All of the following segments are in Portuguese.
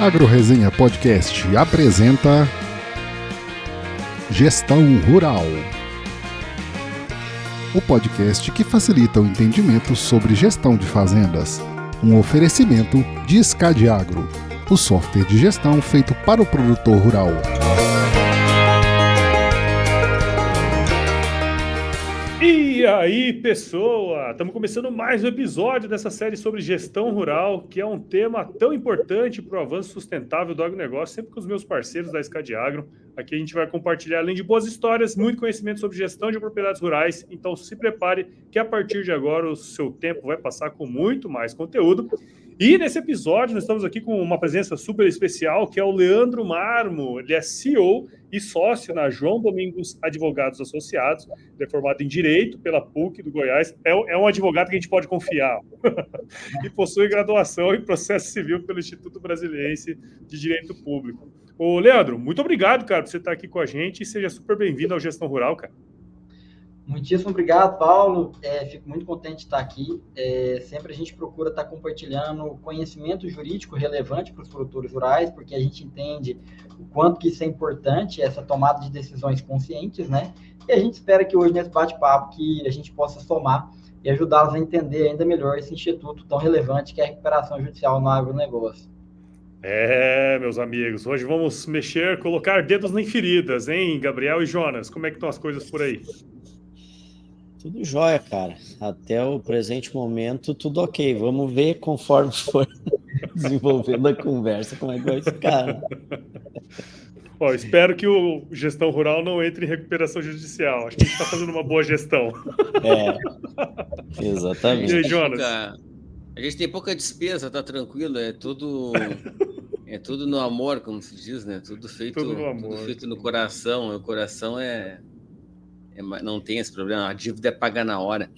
AgroResenha Podcast apresenta Gestão Rural, o podcast que facilita o entendimento sobre gestão de fazendas. Um oferecimento de SCAD Agro, o software de gestão feito para o produtor rural. E aí, pessoa! Estamos começando mais um episódio dessa série sobre gestão rural, que é um tema tão importante para o avanço sustentável do agronegócio, sempre com os meus parceiros da SCAD Agro. Aqui a gente vai compartilhar, além de boas histórias, muito conhecimento sobre gestão de propriedades rurais. Então se prepare que a partir de agora o seu tempo vai passar com muito mais conteúdo. E nesse episódio nós estamos aqui com uma presença super especial, que é o Leandro Marmo. Ele é CEO e sócio na João Domingos Advogados Associados. Ele é formado em Direito pela PUC do Goiás. É um advogado que a gente pode confiar. E possui graduação em Processo Civil pelo Instituto Brasiliense de Direito Público. Ô, Leandro, muito obrigado, cara, por você estar aqui com a gente e seja super bem-vindo ao Gestão Rural, cara. Muitíssimo obrigado, Paulo. Fico muito contente de estar aqui. Sempre a gente procura estar compartilhando conhecimento jurídico relevante para os produtores rurais, porque a gente entende o quanto que isso é importante, essa tomada de decisões conscientes, né? E a gente espera que hoje, nesse bate-papo, que a gente possa somar e ajudá-los a entender ainda melhor esse instituto tão relevante que é a recuperação judicial no agronegócio. Meus amigos, hoje vamos colocar dedos em feridas, hein, Gabriel e Jonas? Como é que estão as coisas por aí? Tudo jóia, cara. Até o presente momento, tudo ok. Vamos ver conforme for desenvolvendo a conversa, como é que vai ficar. Né? Bom, espero que o Gestão Rural não entre em recuperação judicial. Acho que a gente está fazendo uma boa gestão. Exatamente. E aí, Jonas? A gente tem pouca despesa, tá tranquilo. É tudo no amor, como se diz, né? Tudo feito no coração. O coração não tem esse problema, a dívida é paga na hora.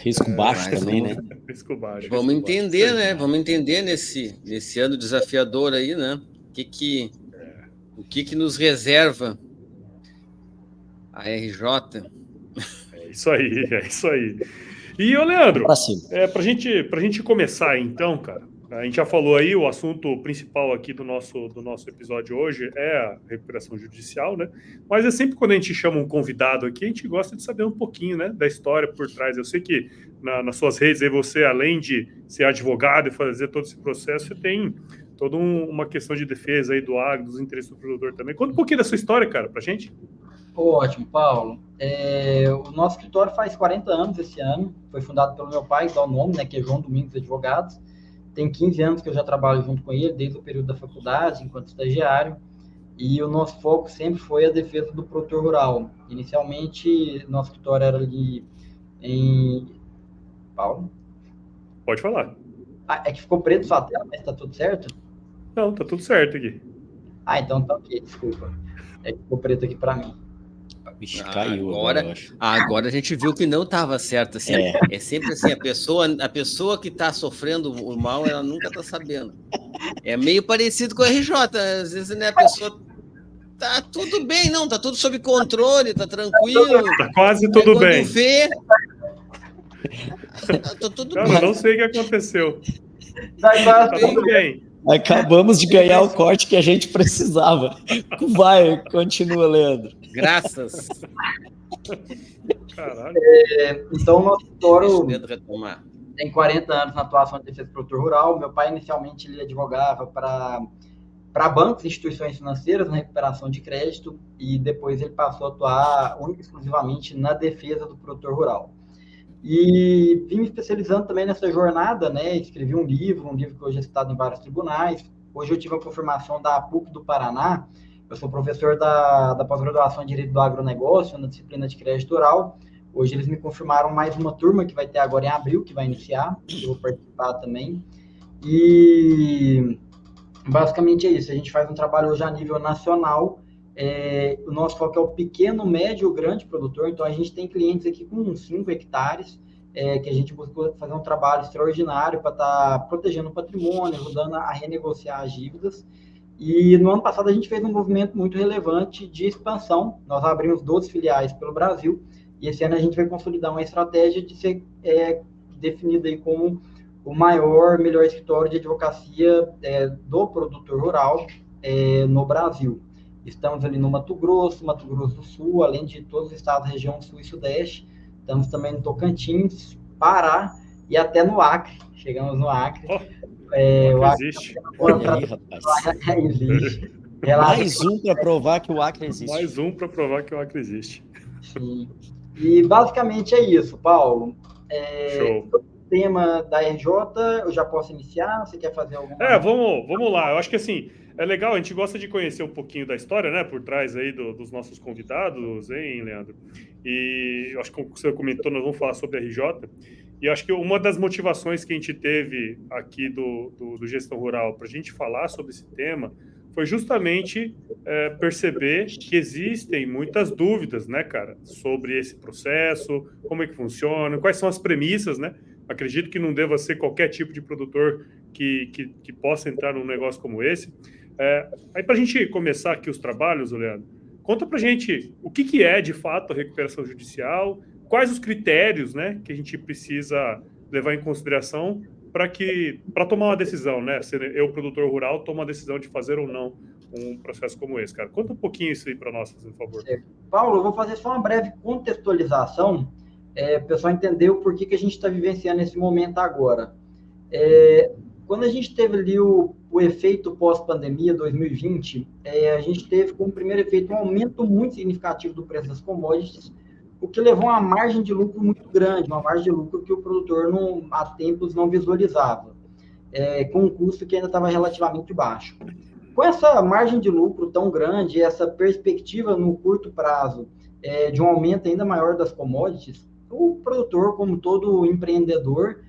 Risco baixo também, né? Risco baixo. Vamos entender, né? Vamos entender nesse ano desafiador aí, né? O que nos reserva a RJ. É isso aí. E, ô Leandro, pra gente começar então, cara, a gente já falou aí, o assunto principal aqui do nosso episódio hoje é a recuperação judicial, né? Mas é sempre quando a gente chama um convidado aqui, a gente gosta de saber um pouquinho, né, da história por trás. Eu sei que nas suas redes aí você, além de ser advogado e fazer todo esse processo, você tem toda uma questão de defesa aí do agro, dos interesses do produtor também. Conta um pouquinho da sua história, cara, pra gente. Ótimo, Paulo. O nosso escritório faz 40 anos esse ano. Foi fundado pelo meu pai, que dá o nome, né, que é João Domingos Advogados. Tem 15 anos que eu já trabalho junto com ele, desde o período da faculdade, enquanto estagiário. E o nosso foco sempre foi a defesa do produtor rural. Inicialmente, nosso escritório era ali em... Paulo? Pode falar. É que ficou preto sua tela, mas tá tudo certo? Não, tá tudo certo aqui. Então tá ok, desculpa. É que ficou preto aqui para mim. Vixe, caiu agora a gente viu que não estava certo. Assim, é sempre assim, a pessoa que está sofrendo o mal, ela nunca está sabendo. É meio parecido com a RJ. Às vezes, né, a pessoa tá tudo bem, não, tá tudo sob controle, tá tranquilo. Tá quase tudo bem. Tá tudo bem. Eu não sei o que aconteceu. Tá tudo bem. Acabamos de ganhar o corte que a gente precisava. Vai, continua, Leandro. Graças. Caralho. Então, o nosso escritório tem 40 anos na atuação de defesa do produtor rural. Meu pai, inicialmente, ele advogava para bancos e instituições financeiras na recuperação de crédito e depois ele passou a atuar única e exclusivamente na defesa do produtor rural. E vim me especializando também nessa jornada, né? Escrevi um livro que hoje é citado em vários tribunais. Hoje eu tive a confirmação da PUC do Paraná. Eu sou professor da pós-graduação em Direito do Agronegócio, na disciplina de crédito rural. Hoje eles me confirmaram mais uma turma que vai ter agora em abril, que vai iniciar. Eu vou participar também. E basicamente é isso. A gente faz um trabalho hoje a nível nacional. O nosso foco é o pequeno, médio, grande produtor. Então, a gente tem clientes aqui com uns 5 hectares, que a gente busca fazer um trabalho extraordinário para estar protegendo o patrimônio, ajudando a renegociar as dívidas. E no ano passado, a gente fez um movimento muito relevante de expansão. Nós abrimos 12 filiais pelo Brasil. E esse ano a gente vai consolidar uma estratégia de ser definida aí como o maior, melhor escritório de advocacia do produtor rural no Brasil. Estamos ali no Mato Grosso do Sul, além de todos os estados da região Sul e Sudeste. Estamos também no Tocantins, Pará e até no Acre. Chegamos no Acre. O Acre existe. Olha aí, rapaz. Existe. Mais um para provar que o Acre existe. Mais um para provar que o Acre existe. Sim. E basicamente é isso, Paulo. Show. O tema da RJ, eu já posso iniciar? Você quer fazer alguma coisa? Vamos lá. Eu acho que assim, é legal, a gente gosta de conhecer um pouquinho da história, né? Por trás aí dos nossos convidados, hein, Leandro? E eu acho que, como você comentou, nós vamos falar sobre a RJ. E eu acho que uma das motivações que a gente teve aqui do Gestão Rural para a gente falar sobre esse tema foi justamente perceber que existem muitas dúvidas, né, cara, sobre esse processo, como é que funciona, quais são as premissas, né? Acredito que não deva ser qualquer tipo de produtor que possa entrar num negócio como esse. Aí, para a gente começar aqui os trabalhos, Leandro, conta para a gente o que é, de fato, a recuperação judicial, quais os critérios, né, que a gente precisa levar em consideração para tomar uma decisão, né? Se eu, produtor rural, tomo a decisão de fazer ou não um processo como esse, cara. Conta um pouquinho isso aí para nós, por favor. Paulo, eu vou fazer só uma breve contextualização, para o pessoal entender o porquê que a gente está vivenciando esse momento agora. Quando a gente teve ali o efeito pós-pandemia 2020, a gente teve como primeiro efeito um aumento muito significativo do preço das commodities, o que levou a uma margem de lucro muito grande, uma margem de lucro que o produtor há tempos não visualizava, com um custo que ainda estava relativamente baixo. Com essa margem de lucro tão grande, essa perspectiva no curto prazo de um aumento ainda maior das commodities, o produtor, como todo empreendedor,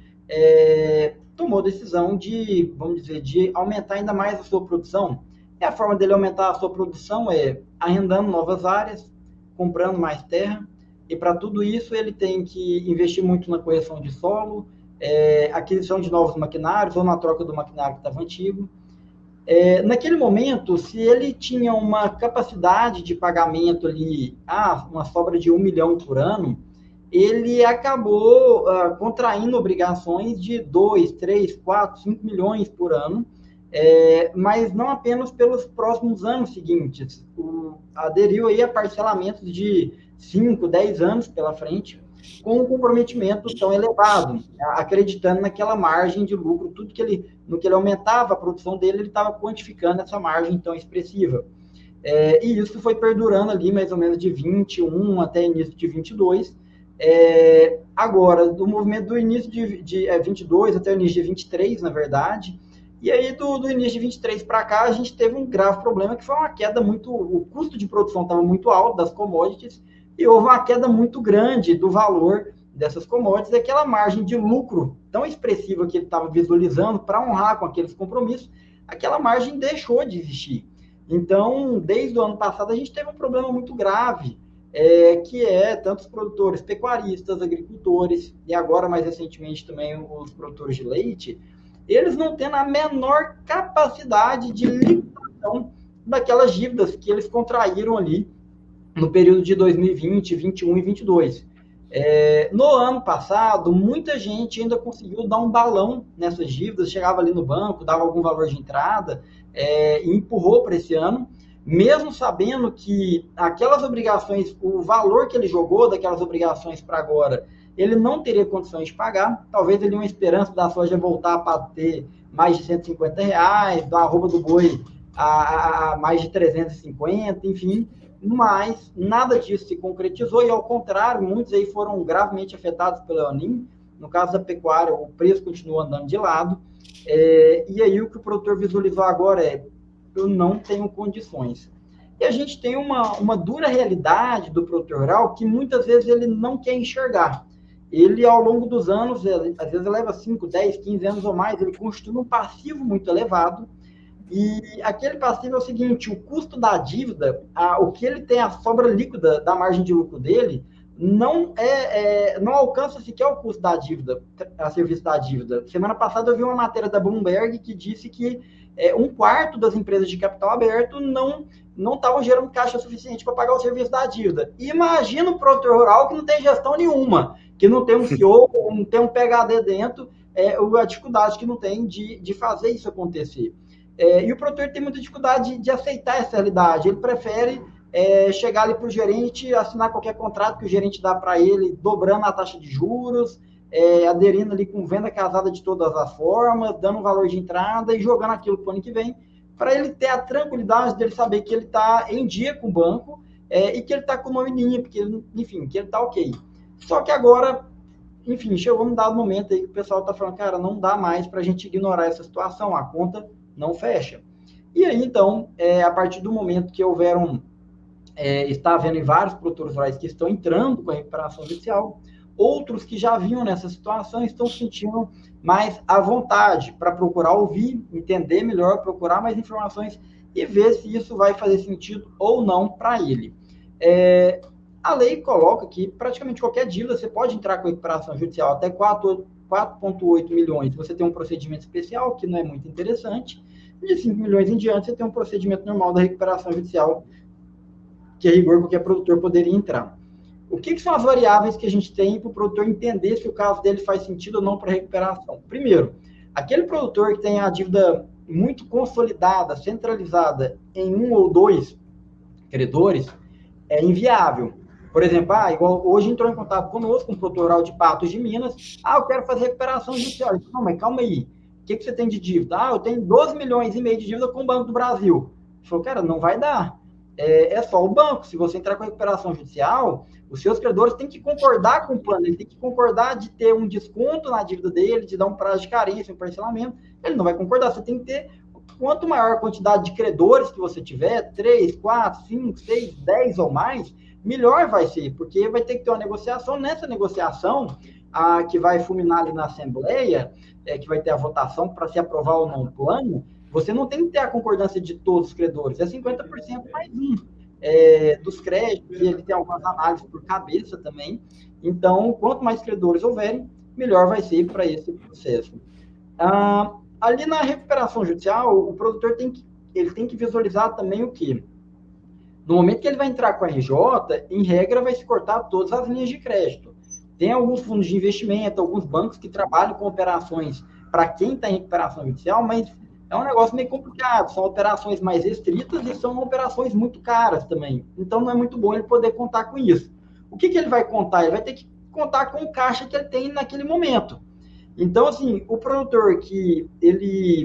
tomou a decisão de, vamos dizer, de aumentar ainda mais a sua produção. E a forma dele aumentar a sua produção é arrendando novas áreas, comprando mais terra, e para tudo isso ele tem que investir muito na correção de solo, aquisição de novos maquinários ou na troca do maquinário que estava antigo. Naquele momento, se ele tinha uma capacidade de pagamento ali, uma sobra de 1 milhão por ano, ele acabou contraindo obrigações de 2, 3, 4, 5 milhões por ano, mas não apenas pelos próximos anos seguintes. Aderiu aí a parcelamentos de 5, 10 anos pela frente, com um comprometimento tão elevado, acreditando naquela margem de lucro, tudo que no que ele aumentava a produção dele, ele estava quantificando essa margem tão expressiva. E isso foi perdurando ali mais ou menos de 21 até início de 22. Agora, do movimento do início de 22 até o início de 23, na verdade, e aí do início de 23 para cá, a gente teve um grave problema, que foi uma queda o custo de produção estava muito alto das commodities, e houve uma queda muito grande do valor dessas commodities, aquela margem de lucro tão expressiva que ele estava visualizando para honrar com aqueles compromissos, aquela margem deixou de existir. Então, desde o ano passado, a gente teve um problema muito grave, que tanto os produtores pecuaristas, agricultores, e agora, mais recentemente, também os produtores de leite, eles não tendo a menor capacidade de liquidação daquelas dívidas que eles contraíram ali no período de 2020, 21 e 22. No ano passado, muita gente ainda conseguiu dar um balão nessas dívidas, chegava ali no banco, dava algum valor de entrada e empurrou para esse ano, mesmo sabendo que aquelas obrigações, o valor que ele jogou daquelas obrigações para agora, ele não teria condições de pagar, talvez ele tenha uma esperança da soja voltar para ter mais de R$150, da arroba do boi a mais de 350, enfim, mas nada disso se concretizou, e ao contrário, muitos aí foram gravemente afetados pelo El Niño. No caso da pecuária, o preço continua andando de lado, e aí o que o produtor visualizou agora eu não tenho condições. E a gente tem uma dura realidade do produtor rural que muitas vezes ele não quer enxergar. Ele, ao longo dos anos, às vezes leva 5, 10, 15 anos ou mais, ele constitui um passivo muito elevado, e aquele passivo é o seguinte: o custo da dívida, o que ele tem, a sobra líquida da margem de lucro dele, não alcança sequer o custo da dívida, a serviço da dívida. Semana passada eu vi uma matéria da Bloomberg que disse que 1/4 das empresas de capital aberto não estavam gerando caixa suficiente para pagar o serviço da dívida. Imagina o produtor rural que não tem gestão nenhuma, que não tem um CEO, não tem um PhD dentro, a dificuldade que não tem de fazer isso acontecer. E o produtor tem muita dificuldade de aceitar essa realidade. Ele prefere chegar ali para o gerente, assinar qualquer contrato que o gerente dá para ele, dobrando a taxa de juros, aderindo ali com venda casada de todas as formas, dando um valor de entrada e jogando aquilo para o ano que vem, para ele ter a tranquilidade dele saber que ele está em dia com o banco e que ele está com o nome limpo, que ele está ok. Só que agora, enfim, chegou um dado momento aí que o pessoal está falando, cara, não dá mais para a gente ignorar essa situação, a conta não fecha. E aí, então, a partir do momento que está havendo em vários produtores rurais que estão entrando com a recuperação judicial, outros que já vinham nessa situação estão sentindo mais à vontade para procurar ouvir, entender melhor, procurar mais informações e ver se isso vai fazer sentido ou não para ele. A lei coloca que praticamente qualquer dívida você pode entrar com a recuperação judicial até 4,8 milhões. Você tem um procedimento especial, que não é muito interessante. De 5 milhões em diante, você tem um procedimento normal da recuperação judicial, que a rigor qualquer produtor poderia entrar. O que são as variáveis que a gente tem para o produtor entender se o caso dele faz sentido ou não para a recuperação? Primeiro, aquele produtor que tem a dívida muito consolidada, centralizada em um ou dois credores, é inviável. Por exemplo, igual hoje entrou em contato conosco um produtor rural de Patos de Minas, eu quero fazer recuperação judicial. Disse, não, mas calma aí, o que você tem de dívida? Eu tenho 12 milhões e meio de dívida com o Banco do Brasil. Ele falou, cara, não vai dar. É só o banco. Se você entrar com a recuperação judicial, os seus credores têm que concordar com o plano, ele tem que concordar de ter um desconto na dívida dele, de dar um prazo de carência, um parcelamento. Ele não vai concordar, você tem que ter, quanto maior a quantidade de credores que você tiver, 3, 4, 5, 6, 10 ou mais, melhor vai ser, porque vai ter que ter uma negociação. Nessa negociação, que vai fulminar ali na Assembleia, que vai ter a votação para se aprovar ou não o plano, você não tem que ter a concordância de todos os credores, é 50% mais um dos créditos, e ele tem algumas análises por cabeça também. Então, quanto mais credores houverem, melhor vai ser para esse processo. Ali na recuperação judicial, o produtor tem que visualizar também o quê? No momento que ele vai entrar com a RJ, em regra, vai se cortar todas as linhas de crédito. Tem alguns fundos de investimento, alguns bancos que trabalham com operações para quem está em recuperação judicial, mas é um negócio meio complicado. São operações mais restritas e são operações muito caras também. Então, não é muito bom ele poder contar com isso. O que ele vai contar? Ele vai ter que contar com o caixa que ele tem naquele momento. Então, assim, o produtor que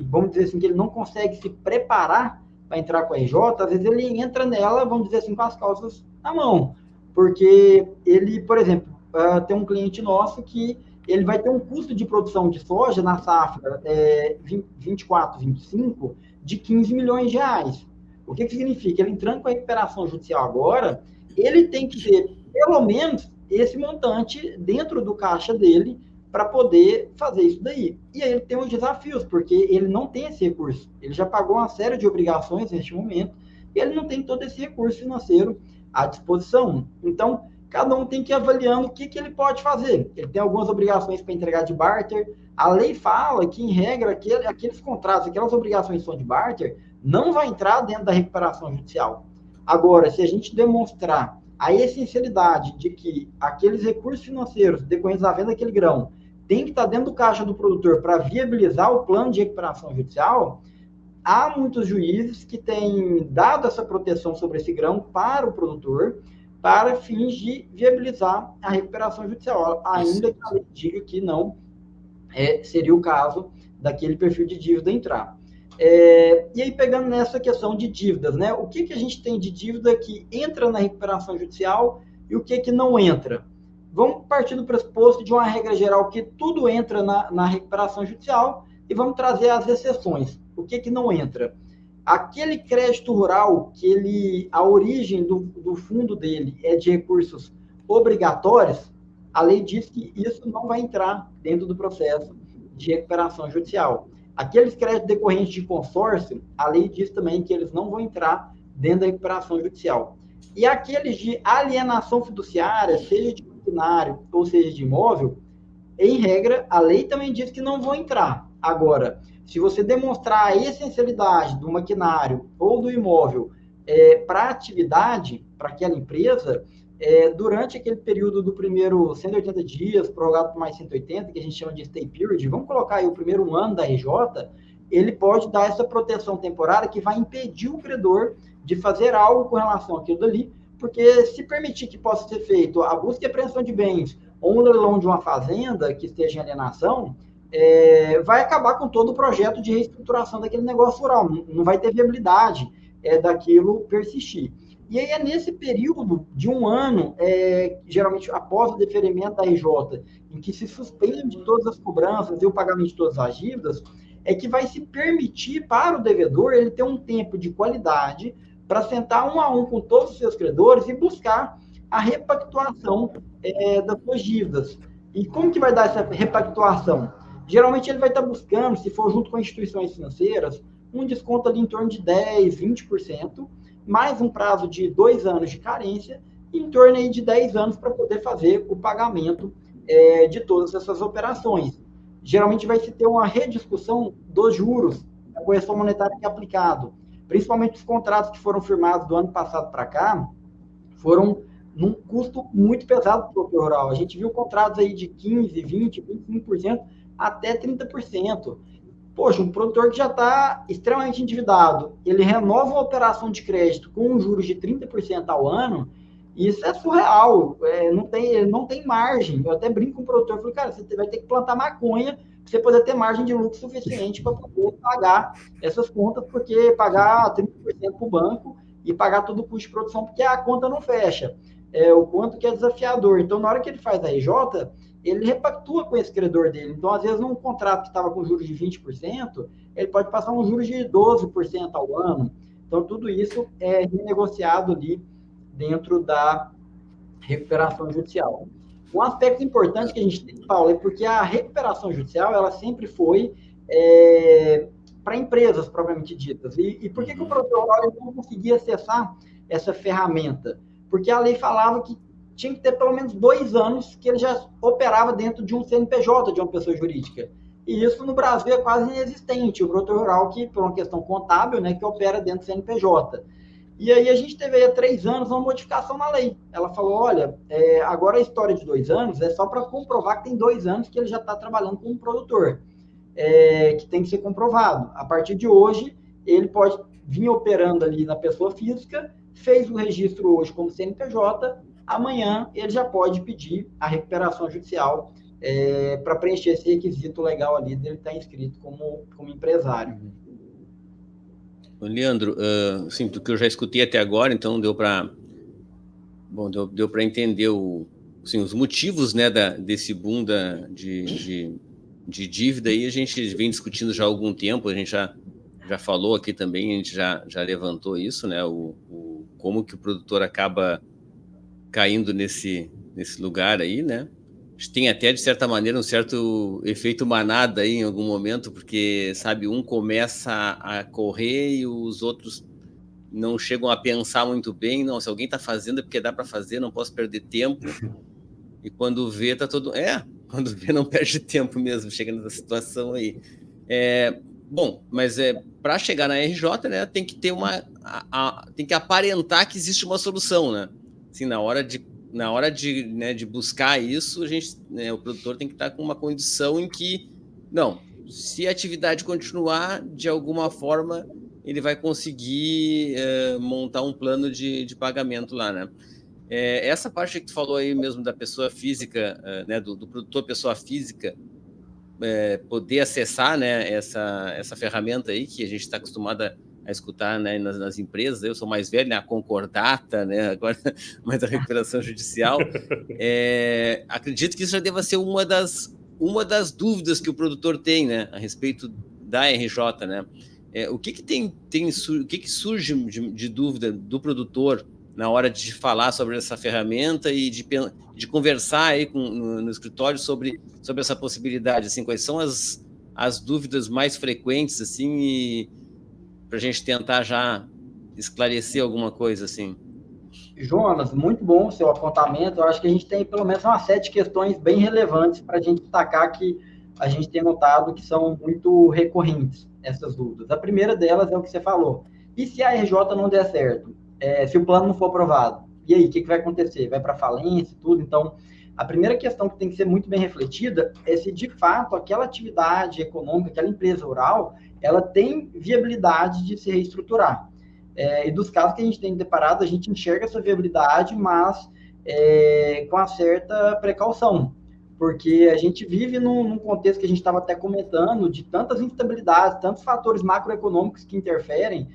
vamos dizer assim, que ele não consegue se preparar para entrar com a RJ, às vezes ele entra nela, vamos dizer assim, com as calças na mão. Porque ele, por exemplo, tem um cliente nosso que ele vai ter um custo de produção de soja na safra 24, 25, de 15 milhões de reais. O que significa? Ele entrando com a recuperação judicial agora, ele tem que ter, pelo menos, esse montante dentro do caixa dele para poder fazer isso daí. E aí ele tem uns desafios, porque ele não tem esse recurso. Ele já pagou uma série de obrigações neste momento, e ele não tem todo esse recurso financeiro à disposição. Então, cada um tem que ir avaliando o que ele pode fazer. Ele tem algumas obrigações para entregar de barter. A lei fala que, em regra, aqueles contratos, aquelas obrigações que são de barter, não vai entrar dentro da recuperação judicial. Agora, se a gente demonstrar a essencialidade de que aqueles recursos financeiros decorrentes da venda daquele grão tem que estar dentro do caixa do produtor para viabilizar o plano de recuperação judicial, há muitos juízes que têm dado essa proteção sobre esse grão para o produtor, para fins de viabilizar a recuperação judicial, ainda que a lei diga que não seria o caso daquele perfil de dívida entrar. E aí, pegando nessa questão de dívidas, né? O que a gente tem de dívida que entra na recuperação judicial e o que não entra? Vamos partir do pressuposto de uma regra geral que tudo entra na recuperação judicial e vamos trazer as exceções. O que não entra? Aquele crédito rural que a origem do fundo dele é de recursos obrigatórios, a lei diz que isso não vai entrar dentro do processo de recuperação judicial. Aqueles créditos decorrentes de consórcio, a lei diz também que eles não vão entrar dentro da recuperação judicial. E aqueles de alienação fiduciária, seja de maquinário ou seja de imóvel, em regra, a lei também diz que não vão entrar. Agora, se você demonstrar a essencialidade do maquinário ou do imóvel para a atividade, para aquela empresa, durante aquele período do primeiro 180 dias, prorrogado por mais 180, que a gente chama de stay period, vamos colocar aí o primeiro ano da RJ, ele pode dar essa proteção temporária que vai impedir o credor de fazer algo com relação àquilo dali, porque se permitir que possa ser feito a busca e apreensão de bens ou um leilão de uma fazenda que esteja em alienação, vai acabar com todo o projeto de reestruturação daquele negócio rural, não vai ter viabilidade daquilo persistir. E aí é nesse período de um ano, geralmente após o deferimento da RJ, em que se suspende todas as cobranças e o pagamento de todas as dívidas, é que vai se permitir para o devedor ele ter um tempo de qualidade para sentar um a um com todos os seus credores e buscar a repactuação das suas dívidas. E como que vai dar essa repactuação? Geralmente ele vai estar buscando, se for junto com instituições financeiras, um desconto ali em torno de 10%, 20%, mais um prazo de 2 anos de carência, e em torno aí de 10 anos para poder fazer o pagamento de todas essas operações. Geralmente vai se ter uma rediscussão dos juros, da correção monetária que é aplicado. Principalmente os contratos que foram firmados do ano passado para cá, foram num custo muito pesado para o produtor rural. A gente viu contratos aí de 15%, 20%, 25%, até 30%. Poxa, um produtor que já está extremamente endividado, ele renova uma operação de crédito com juros de 30% ao ano, isso é surreal, não tem margem. Eu até brinco com o produtor, falei, cara, você vai ter que plantar maconha para você poder ter margem de lucro suficiente para poder pagar essas contas, porque pagar 30% para o banco e pagar todo o custo de produção, porque a conta não fecha. O quanto que é desafiador. Então, na hora que ele faz a RJ, ele repactua com esse credor dele. Então, às vezes, num contrato que estava com juros de 20%, ele pode passar um juros de 12% ao ano. Então, tudo isso é renegociado ali dentro da recuperação judicial. Um aspecto importante que a gente tem, Paulo, é porque a recuperação judicial, ela sempre foi para empresas, propriamente ditas. E por que o produtor rural não conseguia acessar essa ferramenta? Porque a lei falava que tinha que ter pelo menos 2 anos que ele já operava dentro de um CNPJ, de uma pessoa jurídica. E isso no Brasil é quase inexistente. O produtor rural, que por uma questão contábil, né, que opera dentro do CNPJ. E aí a gente teve aí há 3 anos uma modificação na lei. Ela falou, olha, agora a história de 2 anos é só para comprovar que tem 2 anos que ele já está trabalhando como produtor, que tem que ser comprovado. A partir de hoje, ele pode vir operando ali na pessoa física, fez o registro hoje como CNPJ, amanhã ele já pode pedir a recuperação judicial para preencher esse requisito legal ali dele estar inscrito como empresário. Leandro, assim, do que eu já escutei até agora, então deu para entender os motivos, né, desse boom de dívida aí. A gente vem discutindo já há algum tempo, a gente já falou aqui também, a gente já levantou isso, né, como que o produtor acaba caindo nesse lugar aí, né? Tem até, de certa maneira, um certo efeito manada aí em algum momento, porque, sabe, um começa a correr e os outros não chegam a pensar muito bem. Não, se alguém está fazendo é porque dá para fazer, não posso perder tempo. E quando vê, tá todo... quando vê, não perde tempo mesmo, chega nessa situação aí. Bom, mas para chegar na RJ, né, tem que ter tem que aparentar que existe uma solução, né? Assim, na hora de buscar isso, o produtor tem que estar com uma condição em que, não, se a atividade continuar, de alguma forma, ele vai conseguir montar um plano de pagamento lá, né? Essa parte que tu falou aí mesmo da pessoa física, né, do produtor pessoa física, poder acessar, né, essa ferramenta aí que a gente está acostumado a escutar, né, nas empresas. Eu sou mais velho, né, a concordata, né, agora mais a recuperação judicial. Acredito que isso já deva ser uma das dúvidas que o produtor tem, né, a respeito da RJ, né? O que surge de dúvida do produtor na hora de falar sobre essa ferramenta e de conversar aí no escritório sobre essa possibilidade, assim, quais são as dúvidas mais frequentes, assim, para a gente tentar já esclarecer alguma coisa, assim. Jonas, muito bom o seu apontamento. Eu acho que a gente tem pelo menos uma série de questões bem relevantes para a gente destacar, que a gente tem notado que são muito recorrentes, essas dúvidas. A primeira delas é o que você falou. E se a RJ não der certo? Se o plano não for aprovado? E aí, o que vai acontecer? Vai para falência e tudo? Então, a primeira questão que tem que ser muito bem refletida é se, de fato, aquela atividade econômica, aquela empresa rural, ela tem viabilidade de se reestruturar. E dos casos que a gente tem deparado, a gente enxerga essa viabilidade, mas com uma certa precaução, porque a gente vive num contexto que a gente estava até comentando, de tantas instabilidades, tantos fatores macroeconômicos que interferem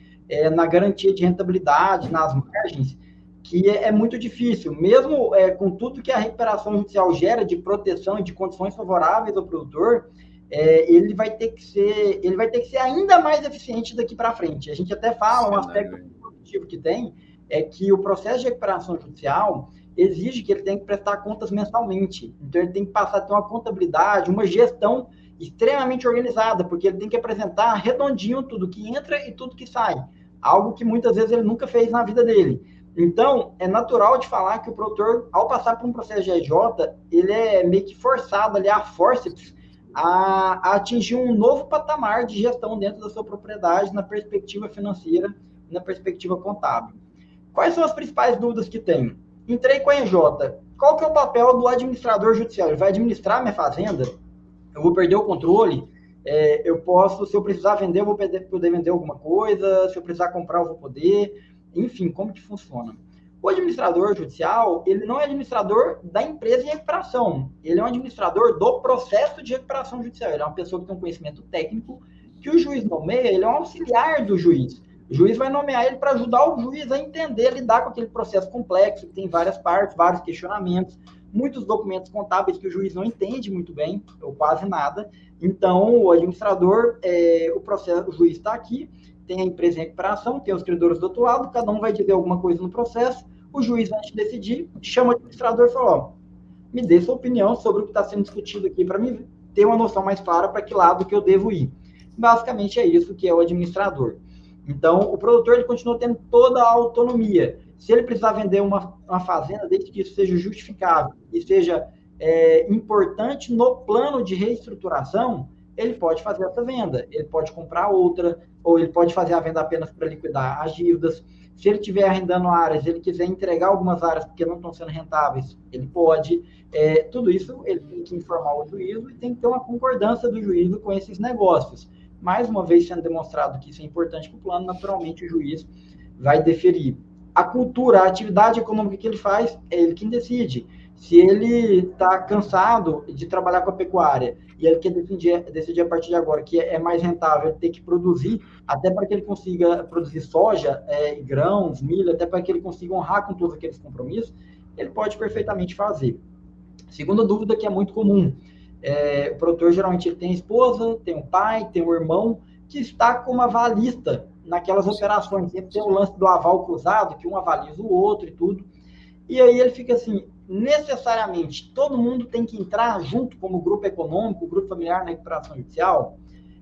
na garantia de rentabilidade, nas margens, que é muito difícil, mesmo com tudo que a recuperação judicial gera de proteção e de condições favoráveis ao produtor, ele vai ter que ser ainda mais eficiente daqui para frente. A gente até fala, um aspecto positivo que tem, é que o processo de recuperação judicial exige que ele tenha que prestar contas mensalmente. Então, ele tem que passar a ter uma contabilidade, uma gestão extremamente organizada, porque ele tem que apresentar redondinho tudo que entra e tudo que sai. Algo que muitas vezes ele nunca fez na vida dele. Então, é natural de falar que o produtor, ao passar por um processo de EJ, ele é meio que forçado ali, a forceps, a atingir um novo patamar de gestão dentro da sua propriedade, na perspectiva financeira e na perspectiva contábil. Quais são as principais dúvidas que tem? Entrei com a EJ. Qual que é o papel do administrador judicial? Ele vai administrar minha fazenda? Eu vou perder o controle? Se eu precisar vender, eu vou poder vender alguma coisa? Se eu precisar comprar, eu vou poder? Enfim, como que funciona? O administrador judicial, ele não é administrador da empresa de recuperação. Ele é um administrador do processo de recuperação judicial. Ele é uma pessoa que tem um conhecimento técnico que o juiz nomeia, ele é um auxiliar do juiz. O juiz vai nomear ele para ajudar o juiz a entender, lidar com aquele processo complexo, que tem várias partes, vários questionamentos, muitos documentos contábeis que o juiz não entende muito bem, ou quase nada. Então, o administrador, o juiz está aqui, tem a empresa em recuperação, tem os credores do outro lado, cada um vai dizer alguma coisa no processo, o juiz, antes de decidir, chama o administrador e fala, me dê sua opinião sobre o que está sendo discutido aqui, para mim ter uma noção mais clara para que lado que eu devo ir. Basicamente é isso que é o administrador. Então, o produtor ele continua tendo toda a autonomia. Se ele precisar vender uma fazenda, desde que isso seja justificável e seja importante no plano de reestruturação, ele pode fazer essa venda, ele pode comprar outra, ou ele pode fazer a venda apenas para liquidar as dívidas. Se ele estiver arrendando áreas, ele quiser entregar algumas áreas porque não estão sendo rentáveis, ele pode. Tudo isso ele tem que informar o juízo e tem que ter uma concordância do juízo com esses negócios. Mais uma vez sendo demonstrado que isso é importante para o plano, naturalmente o juiz vai deferir. A cultura, a atividade econômica que ele faz, é ele quem decide. Se ele está cansado de trabalhar com a pecuária e ele quer decidir a partir de agora que é mais rentável ele ter que produzir, até para que ele consiga produzir soja, grãos, milho, até para que ele consiga honrar com todos aqueles compromissos, ele pode perfeitamente fazer. Segunda dúvida que é muito comum, o produtor geralmente ele tem a esposa, tem o pai, tem o irmão, que está como avalista naquelas operações. Sempre tem o lance do aval cruzado, que um avaliza o outro e tudo. E aí ele fica assim, necessariamente, todo mundo tem que entrar junto como grupo econômico, grupo familiar na recuperação judicial?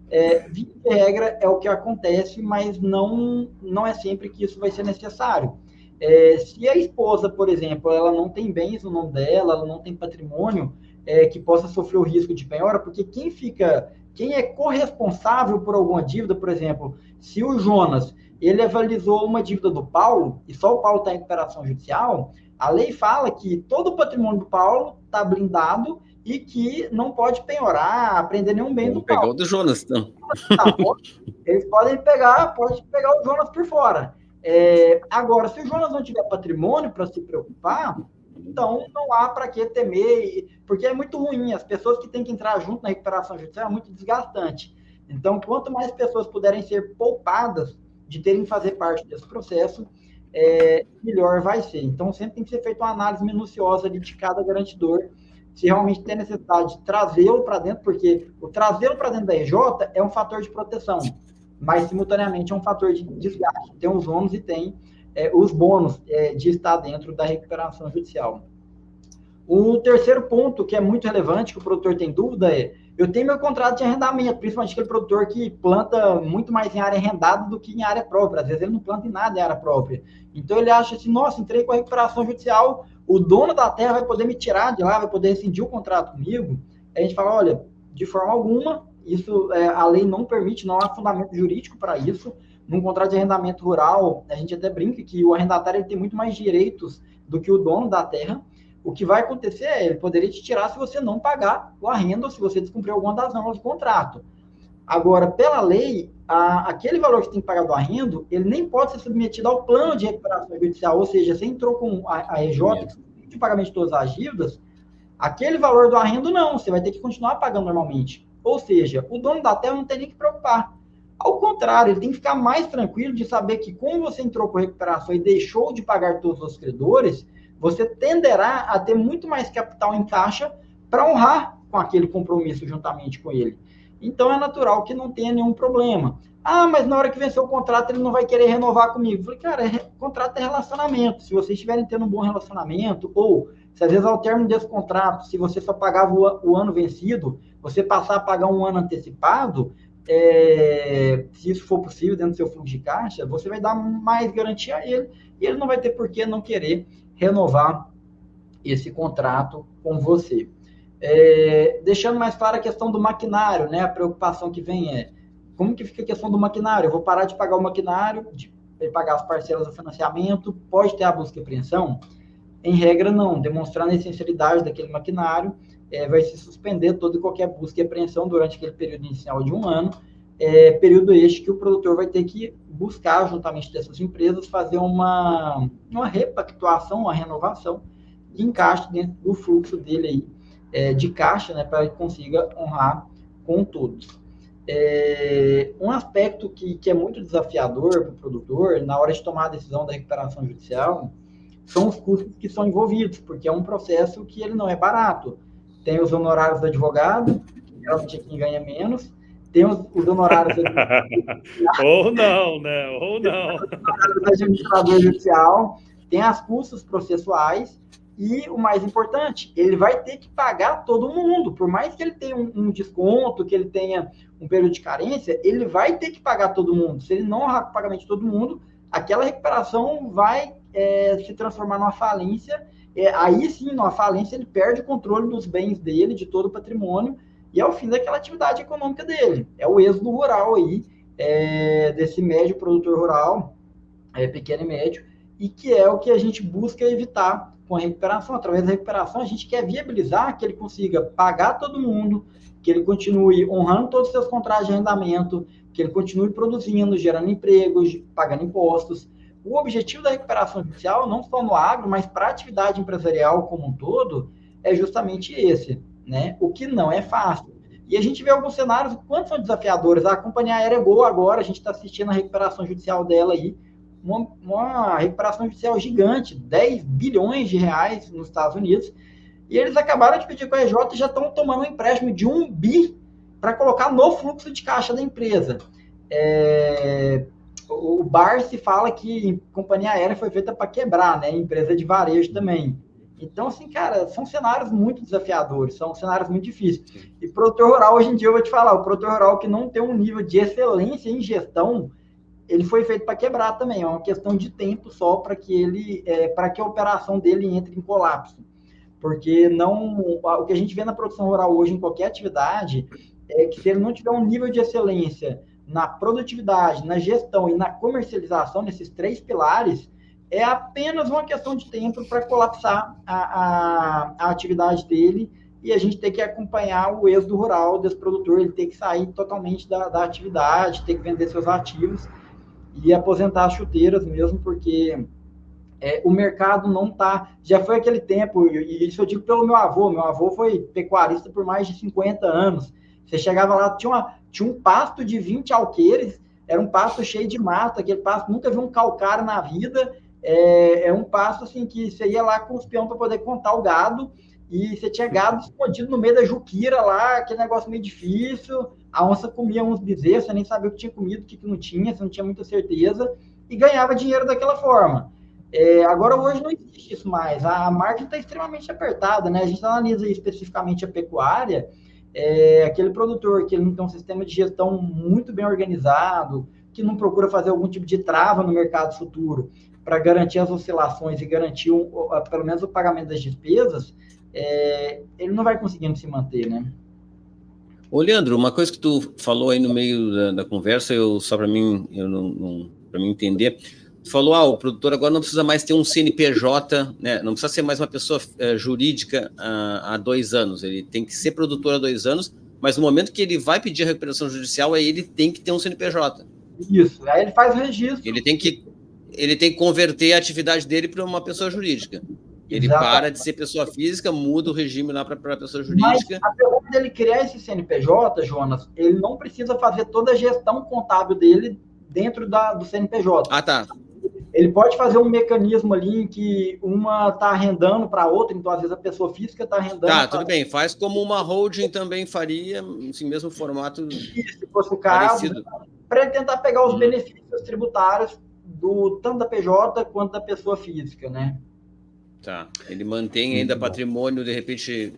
Via de regra é o que acontece, mas não é sempre que isso vai ser necessário. Se a esposa, por exemplo, ela não tem bens no nome dela, ela não tem patrimônio que possa sofrer o risco de penhora, porque quem é corresponsável por alguma dívida, por exemplo, se o Jonas, ele avalizou uma dívida do Paulo, e só o Paulo está em recuperação judicial, a lei fala que todo o patrimônio do Paulo está blindado e que não pode penhorar, prender nenhum bem do Paulo. Pegar o do Jonas, então. Eles podem pegar o Jonas por fora. Agora, se o Jonas não tiver patrimônio para se preocupar, então não há para que temer, porque é muito ruim. As pessoas que têm que entrar junto na recuperação judicial é muito desgastante. Então, quanto mais pessoas puderem ser poupadas de terem que fazer parte desse processo, melhor vai ser. Então, sempre tem que ser feita uma análise minuciosa ali de cada garantidor, se realmente tem necessidade de trazê-lo para dentro, porque o trazê-lo para dentro da EJ é um fator de proteção, mas, simultaneamente, é um fator de desgaste. Tem os ônus e tem os bônus de estar dentro da recuperação judicial. O terceiro ponto, que é muito relevante, que o produtor tem dúvida, eu tenho meu contrato de arrendamento, principalmente aquele produtor que planta muito mais em área arrendada do que em área própria. Às vezes ele não planta em nada em área própria. Então ele acha assim, nossa, entrei com a recuperação judicial, o dono da terra vai poder me tirar de lá, vai poder rescindir o contrato comigo. Aí a gente fala, olha, de forma alguma, Isso, a lei não permite, não há fundamento jurídico para isso. Num contrato de arrendamento rural, a gente até brinca que o arrendatário ele tem muito mais direitos do que o dono da terra. O que vai acontecer ele poderia te tirar se você não pagar o arrendo ou se você descumprir alguma das normas do contrato. Agora, pela lei, aquele valor que você tem que pagar do arrendo, ele nem pode ser submetido ao plano de recuperação judicial, ou seja, você entrou com a RJ, de pagamento de todas as dívidas, aquele valor do arrendo não, você vai ter que continuar pagando normalmente. Ou seja, o dono da terra não tem nem que preocupar. Ao contrário, ele tem que ficar mais tranquilo de saber que, como você entrou com recuperação e deixou de pagar todos os credores, você tenderá a ter muito mais capital em caixa para honrar com aquele compromisso juntamente com ele. Então, é natural que não tenha nenhum problema. Ah, mas na hora que vencer o contrato, ele não vai querer renovar comigo. Eu falei, cara, contrato é relacionamento. Se vocês estiverem tendo um bom relacionamento, ou se às vezes ao término desse contrato, se você só pagava o ano vencido, você passar a pagar um ano antecipado, se isso for possível dentro do seu fluxo de caixa, você vai dar mais garantia a ele, e ele não vai ter por que não querer renovar esse contrato com você. Deixando mais clara a questão do maquinário, né? A preocupação que vem como que fica a questão do maquinário? Eu vou parar de pagar o maquinário, de pagar as parcelas do financiamento, pode ter a busca e apreensão? Em regra, não. Demonstrando a essencialidade daquele maquinário, vai se suspender toda e qualquer busca e apreensão durante aquele período inicial de um ano, período este que o produtor vai ter que buscar, juntamente dessas empresas, fazer uma repactuação, uma renovação de encaixe dentro do fluxo dele aí, de caixa, né, para que consiga honrar com todos. Um aspecto que é muito desafiador para o produtor, na hora de tomar a decisão da recuperação judicial, são os custos que são envolvidos, porque é um processo que ele não é barato. Tem os honorários do advogado, que geralmente é quem ganha menos, tem os honorários do ou não, né? Ou não. Os honorários do administrador judicial, tem as custas processuais, e o mais importante, ele vai ter que pagar todo mundo. Por mais que ele tenha um desconto, que ele tenha um período de carência, ele vai ter que pagar todo mundo. Se ele não honrar o pagamento de todo mundo, aquela recuperação vai se transformar numa falência. Aí sim, numa falência, ele perde o controle dos bens dele, de todo o patrimônio, e é o fim daquela atividade econômica dele. É o êxodo rural aí, desse médio produtor rural, pequeno e médio, e que é o que a gente busca evitar com a recuperação. Através da recuperação, a gente quer viabilizar que ele consiga pagar todo mundo, que ele continue honrando todos os seus contratos de arrendamento, que ele continue produzindo, gerando empregos, pagando impostos. O objetivo da recuperação judicial, não só no agro, mas para a atividade empresarial como um todo, é justamente esse, né? O que não é fácil. E a gente vê alguns cenários, quanto são desafiadores. A companhia aérea Gol agora, a gente está assistindo a recuperação judicial dela aí, uma recuperação judicial gigante, 10 bilhões de reais nos Estados Unidos, e eles acabaram de pedir com a EJ e já estão tomando um empréstimo de 1 bi para colocar no fluxo de caixa da empresa. O Barsi fala que companhia aérea foi feita para quebrar, né? Empresa de varejo também. Então, assim, cara, são cenários muito desafiadores, são cenários muito difíceis. E produtor rural, hoje em dia, eu vou te falar, o produtor rural que não tem um nível de excelência em gestão, ele foi feito para quebrar também, é uma questão de tempo só para que a operação dele entre em colapso. Porque o que a gente vê na produção rural hoje, em qualquer atividade, é que se ele não tiver um nível de excelência na produtividade, na gestão e na comercialização, nesses 3 pilares, é apenas uma questão de tempo para colapsar a atividade dele, e a gente tem que acompanhar o êxodo rural desse produtor, ele tem que sair totalmente da atividade, tem que vender seus ativos e aposentar as chuteiras mesmo, porque o mercado não está... Já foi aquele tempo, e isso eu digo pelo meu avô foi pecuarista por mais de 50 anos. Você chegava lá, tinha um pasto de 20 alqueires, era um pasto cheio de mato, aquele pasto, nunca vi um calcário na vida, é um pasto assim que você ia lá com os peões para poder contar o gado, e você tinha gado escondido no meio da juquira lá, aquele negócio meio difícil, a onça comia uns bezerros, você nem sabia o que tinha comido, o que não tinha, você não tinha muita certeza, e ganhava dinheiro daquela forma. Agora, hoje, não existe isso mais, a margem está extremamente apertada, né? A gente analisa especificamente a pecuária, aquele produtor que ele não tem um sistema de gestão muito bem organizado, que não procura fazer algum tipo de trava no mercado futuro para garantir as oscilações e garantir pelo menos o pagamento das despesas, ele não vai conseguindo se manter, né? Ô, Leandro, uma coisa que tu falou aí no meio da conversa, só para mim, para mim entender, tu falou, o produtor agora não precisa mais ter um CNPJ, né? Não precisa ser mais uma pessoa jurídica há 2 anos, ele tem que ser produtor há 2 anos, mas no momento que ele vai pedir a recuperação judicial, aí ele tem que ter um CNPJ. Isso, aí ele faz o registro. Ele tem que converter a atividade dele para uma pessoa jurídica. Ele Exatamente. para de ser pessoa física, muda o regime lá para pessoa jurídica. Mas a pergunta dele criar esse CNPJ, Jonas, ele não precisa fazer toda a gestão contábil dele dentro do CNPJ. Ah, tá. Ele pode fazer um mecanismo ali em que uma está arrendando para a outra, então às vezes a pessoa física está arrendando. Tá, tudo bem. Faz como uma holding também faria, assim, mesmo formato. Se fosse o caso, para ele tentar pegar os benefícios tributários tanto da PJ quanto da pessoa física, né? Tá. Ele mantém ainda patrimônio, de repente,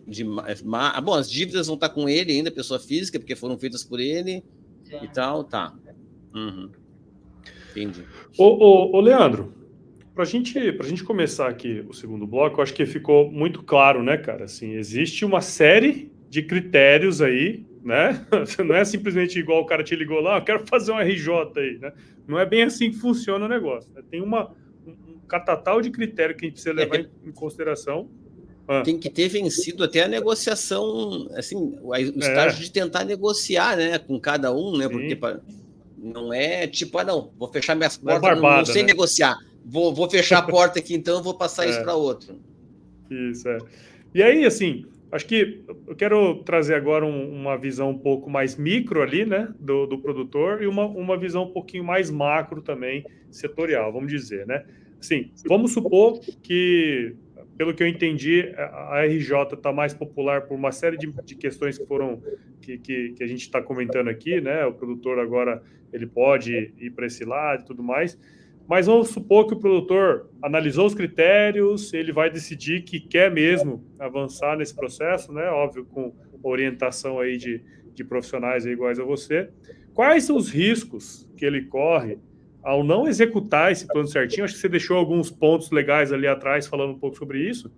bom, as dívidas vão estar com ele ainda, pessoa física, porque foram feitas por ele. Sim. E tal, tá. Entendi. Ô, Leandro, pra gente começar aqui o segundo bloco, eu acho que ficou muito claro, né, cara? Assim, existe uma série de critérios aí, né? Não é simplesmente igual o cara te ligou lá, eu quero fazer um RJ aí, né? Não é bem assim que funciona o negócio, né? Tem um catatal de critério que a gente precisa levar em consideração. Tem que ter vencido até a negociação, assim, o estágio de tentar negociar, né, com cada um, né? Sim. Porque não é tipo, não, vou fechar minhas portas, não sei, né, negociar. Vou fechar a porta aqui, então eu vou passar isso para outro. Isso, E aí, assim, acho que eu quero trazer agora uma visão um pouco mais micro ali, né, do produtor, e uma visão um pouquinho mais macro também, setorial, vamos dizer, né? Assim, vamos supor que, pelo que eu entendi, a RJ está mais popular por uma série de questões que foram que a gente está comentando aqui, né? O produtor agora ele pode ir para esse lado e tudo mais, mas vamos supor que o produtor analisou os critérios, ele vai decidir que quer mesmo avançar nesse processo, né? Óbvio, com orientação aí de profissionais aí iguais a você. Quais são os riscos que ele corre ao não executar esse plano certinho? Acho que você deixou alguns pontos legais ali atrás falando um pouco sobre isso,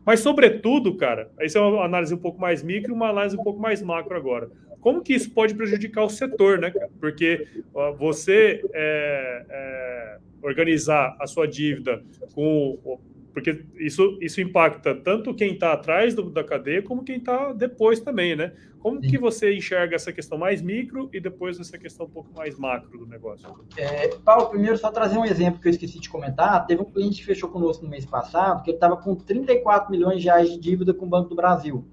mas sobretudo, cara, isso é uma análise um pouco mais micro e uma análise um pouco mais macro agora. Como que isso pode prejudicar o setor, né, cara? Porque você organizar a sua dívida porque isso impacta tanto quem está atrás da cadeia como quem está depois também, né? Como que você enxerga essa questão mais micro e depois essa questão um pouco mais macro do negócio? Paulo, primeiro só trazer um exemplo que eu esqueci de comentar. Teve um cliente que fechou conosco no mês passado, que ele estava com 34 milhões de reais de dívida com o Banco do Brasil.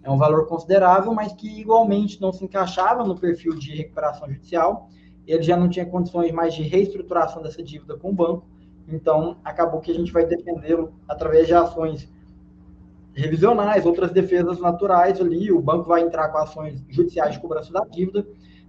É um valor considerável, mas que igualmente não se encaixava no perfil de recuperação judicial. Ele já não tinha condições mais de reestruturação dessa dívida com o banco. Então, acabou que a gente vai defendê-lo através de ações revisionais, outras defesas naturais ali. O banco vai entrar com ações judiciais de cobrança da dívida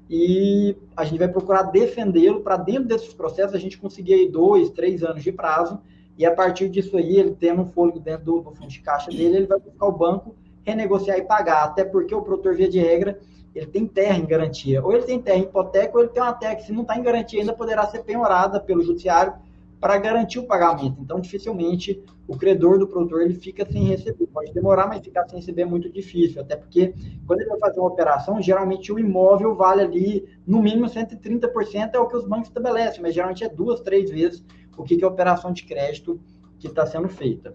e a gente vai procurar defendê-lo para, dentro desses processos, a gente conseguir aí 2, 3 anos de prazo. E a partir disso aí, ele tendo um fôlego dentro do fundo de caixa dele, ele vai buscar o banco, renegociar e pagar. Até porque o produtor, via de regra, ele tem terra em garantia. Ou ele tem terra em hipoteca, ou ele tem uma terra que, se não está em garantia ainda, poderá ser penhorada pelo judiciário para garantir o pagamento. Então, dificilmente, o credor do produtor ele fica sem receber. Pode demorar, mas ficar sem receber é muito difícil. Até porque, quando ele vai fazer uma operação, geralmente o imóvel vale ali, no mínimo, 130%, é o que os bancos estabelecem, mas geralmente é 2, 3 vezes o que é a operação de crédito que está sendo feita.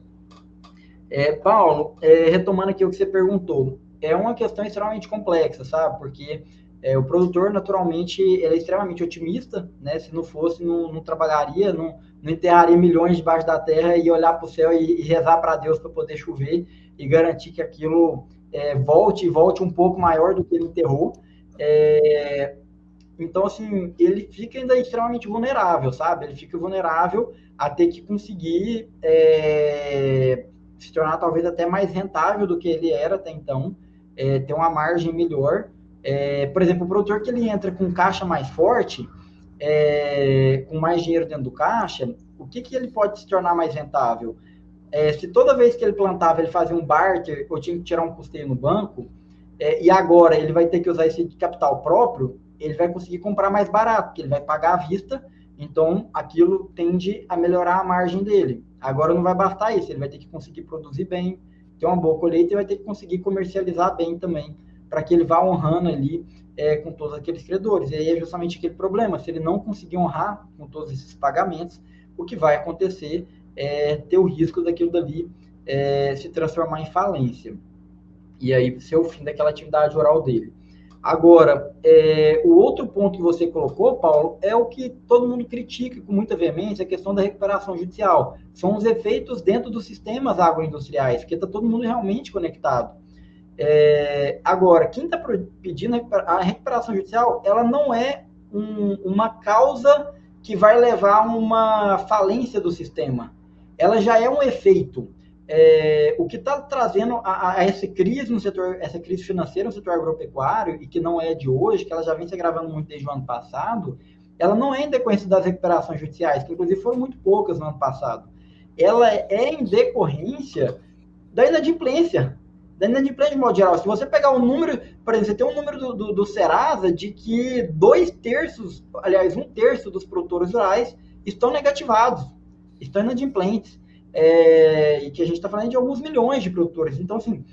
Paulo, retomando aqui o que você perguntou, é uma questão extremamente complexa, sabe? Porque o produtor, naturalmente, ele é extremamente otimista, né? Se não fosse, não trabalharia, não enterraria milhões debaixo da terra e olhar para o céu e rezar para Deus para poder chover e garantir que aquilo volte um pouco maior do que ele enterrou. Então, assim, ele fica ainda extremamente vulnerável, sabe? Ele fica vulnerável a ter que conseguir se tornar talvez até mais rentável do que ele era até então, ter uma margem melhor. Por exemplo, o produtor que ele entra com caixa mais forte, com mais dinheiro dentro do caixa, o que ele pode se tornar mais rentável? Se toda vez que ele plantava ele fazia um barter ou tinha que tirar um custeio no banco, e agora ele vai ter que usar esse capital próprio, ele vai conseguir comprar mais barato, porque ele vai pagar à vista, então aquilo tende a melhorar a margem dele. Agora não vai bastar isso, ele vai ter que conseguir produzir bem, ter uma boa colheita e vai ter que conseguir comercializar bem também para que ele vá honrando ali com todos aqueles credores. E aí é justamente aquele problema, se ele não conseguir honrar com todos esses pagamentos, o que vai acontecer é ter o risco daquilo dali se transformar em falência. E aí ser o fim daquela atividade rural dele. Agora, o outro ponto que você colocou, Paulo, é o que todo mundo critica com muita veemência, a questão da recuperação judicial. São os efeitos dentro dos sistemas agroindustriais, porque está todo mundo realmente conectado. Agora, quem está pedindo a recuperação judicial, ela não é uma causa que vai levar a uma falência do sistema. Ela já é um efeito. O que está trazendo a essa crise no setor, essa crise financeira no setor agropecuário, e que não é de hoje, que ela já vem se agravando muito desde o ano passado, ela não é em decorrência das recuperações judiciais, que inclusive foram muito poucas no ano passado. Ela é em decorrência da inadimplência de modo geral. Se você pegar o número, por exemplo, você tem um número do Serasa de que 1/3 dos produtores rurais estão negativados, estão inadimplentes. E que a gente está falando de alguns milhões de produtores. Então, assim,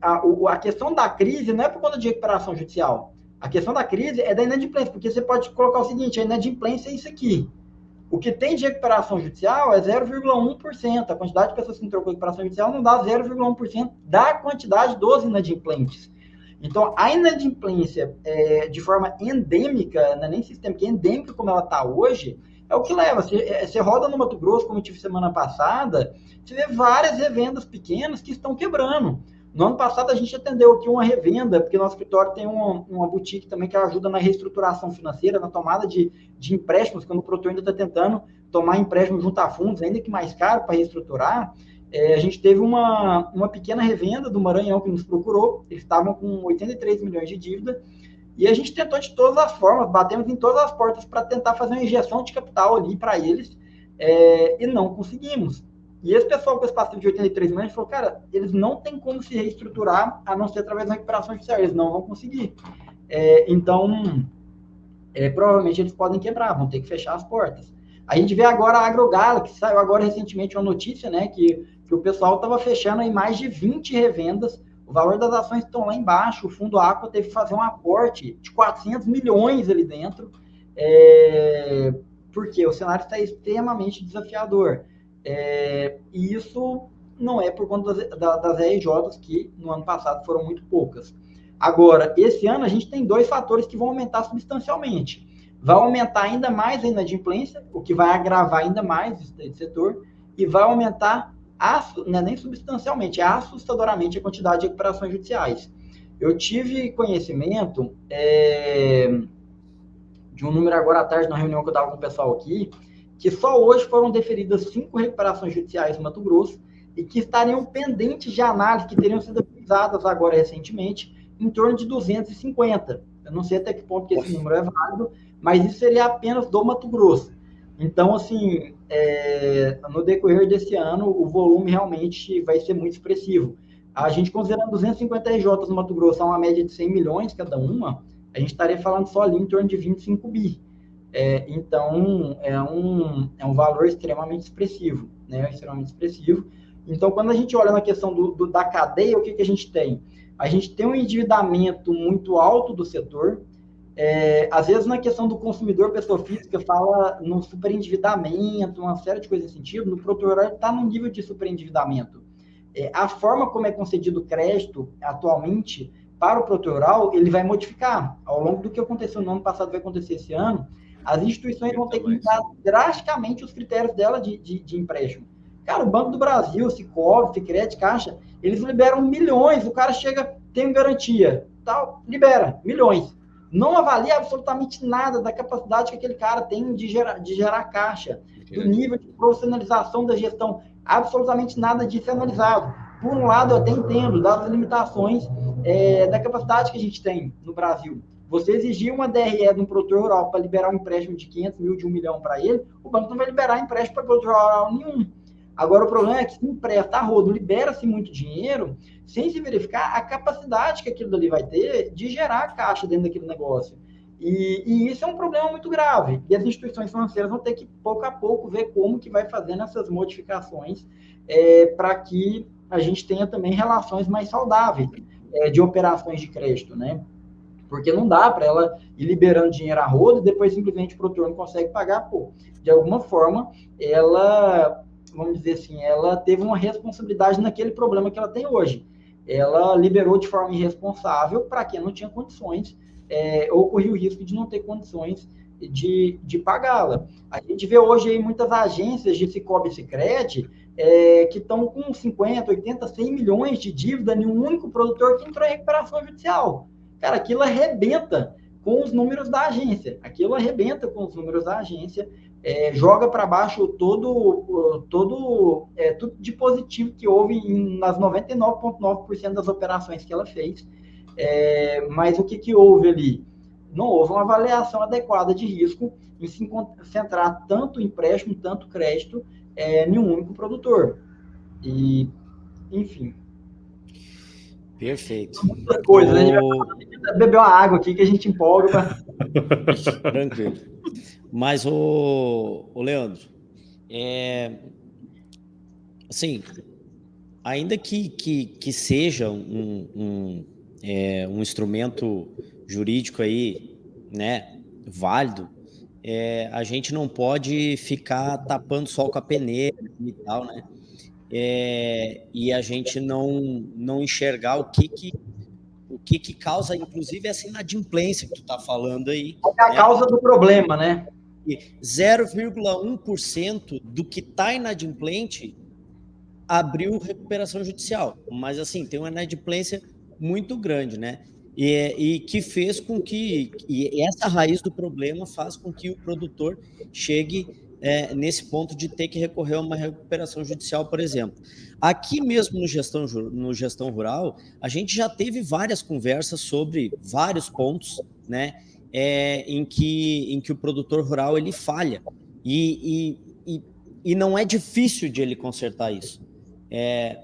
a questão da crise não é por conta de recuperação judicial. A questão da crise é da inadimplência, porque você pode colocar o seguinte, a inadimplência é isso aqui. O que tem de recuperação judicial é 0,1%. A quantidade de pessoas que entrou com recuperação judicial não dá 0,1% da quantidade dos inadimplentes. Então, a inadimplência de forma endêmica, não é nem sistêmica, é endêmica como ela está hoje, é o que leva. Você roda no Mato Grosso, como eu tive semana passada, você vê várias revendas pequenas que estão quebrando. No ano passado, a gente atendeu aqui uma revenda, porque nosso escritório tem uma boutique também que ajuda na reestruturação financeira, na tomada de empréstimos, quando o produtor ainda está tentando tomar empréstimo junto a fundos, ainda que mais caro para reestruturar. A gente teve uma pequena revenda do Maranhão que nos procurou, eles estavam com 83 milhões de dívida, e a gente tentou de todas as formas, batemos em todas as portas para tentar fazer uma injeção de capital ali para eles, e não conseguimos. E esse pessoal com esse passivo de 83 milhões falou, cara, eles não têm como se reestruturar a não ser através da recuperação judicial, eles não vão conseguir. Então, provavelmente eles podem quebrar, vão ter que fechar as portas. A gente vê agora a AgroGala, que saiu agora recentemente uma notícia, né, que o pessoal estava fechando aí mais de 20 revendas, o valor das ações estão lá embaixo, o Fundo Aqua teve que fazer um aporte de 400 milhões ali dentro, porque o cenário está extremamente desafiador. E isso não é por conta das RJs, que no ano passado foram muito poucas. Agora, esse ano a gente tem dois fatores que vão aumentar substancialmente. Vai aumentar ainda mais a inadimplência, o que vai agravar ainda mais esse setor, e vai aumentar, não é nem substancialmente, assustadoramente a quantidade de recuperações judiciais. Eu tive conhecimento de um número agora à tarde, na reunião que eu estava com o pessoal aqui, que só hoje foram deferidas 5 recuperações judiciais no Mato Grosso e que estariam pendentes de análise, que teriam sido avisadas agora recentemente, em torno de 250. Eu não sei até que ponto que esse número é válido, mas isso seria apenas do Mato Grosso. Então, assim, no decorrer desse ano, o volume realmente vai ser muito expressivo. A gente, considerando 250 RJs no Mato Grosso, a uma média de 100 milhões cada uma, a gente estaria falando só ali em torno de 25 bi. Então, é um valor extremamente expressivo, né? Extremamente expressivo. Então, quando a gente olha na questão da cadeia, o que a gente tem? A gente tem um endividamento muito alto do setor. Às vezes, na questão do consumidor, pessoa física, fala no superendividamento, uma série de coisas nesse sentido. No produtor rural, está no nível de superendividamento. A forma como é concedido o crédito atualmente para o produtor rural, ele vai modificar. Ao longo do que aconteceu no ano passado, vai acontecer esse ano, as instituições vão ter que mudar drasticamente os critérios dela de empréstimo. Cara, o Banco do Brasil, Sicoob, Sicredi, Caixa, eles liberam milhões, o cara chega, tem garantia, tal, libera milhões. Não avalia absolutamente nada da capacidade que aquele cara tem de gerar caixa, do nível de profissionalização da gestão, absolutamente nada disso é analisado. Por um lado, eu até entendo, dadas as limitações da capacidade que a gente tem no Brasil. Você exigir uma DRE de um produtor rural para liberar um empréstimo de 500 mil, de 1 milhão para ele, o banco não vai liberar empréstimo para produtor rural nenhum. Agora, o problema é que se empresta a rodo, libera-se muito dinheiro, sem se verificar a capacidade que aquilo ali vai ter de gerar caixa dentro daquele negócio. E isso é um problema muito grave. E as instituições financeiras vão ter que, pouco a pouco, ver como que vai fazendo essas modificações para que a gente tenha também relações mais saudáveis. de operações de crédito, né? Porque não dá para ela ir liberando dinheiro a rodo e depois simplesmente o produtor não consegue pagar. Pô, de alguma forma, ela, vamos dizer assim, ela teve uma responsabilidade naquele problema que ela tem hoje. Ela liberou de forma irresponsável para quem não tinha condições, ou corria o risco de não ter condições de pagá-la. A gente vê hoje aí muitas agências de Cicobi e Sicredi que estão com 50, 80, 100 milhões de dívida em um único produtor que entrou em recuperação judicial. Cara, aquilo arrebenta com os números da agência. Joga para baixo tudo de positivo que houve nas 99,9% das operações que ela fez. Mas o que houve ali? Não houve uma avaliação adequada de risco em se concentrar tanto empréstimo, tanto crédito em um único produtor. E, enfim. Perfeito. Outra coisa, a gente vai beber uma água aqui que a gente empolga. Tranquilo. Mas, o Leandro, assim, ainda que seja um instrumento jurídico aí, né, válido, a gente não pode ficar tapando sol com a peneira e tal, né? E a gente não enxergar o que causa, inclusive, essa inadimplência que tu tá falando aí. É a causa do problema, né? 0,1% do que está inadimplente abriu recuperação judicial, mas assim, tem uma inadimplência muito grande, né? E que fez com que essa raiz do problema faz com que o produtor chegue nesse ponto de ter que recorrer a uma recuperação judicial, por exemplo. Aqui mesmo no Gestão Rural, a gente já teve várias conversas sobre vários pontos, né, em que o produtor rural ele falha, e não é difícil de ele consertar isso.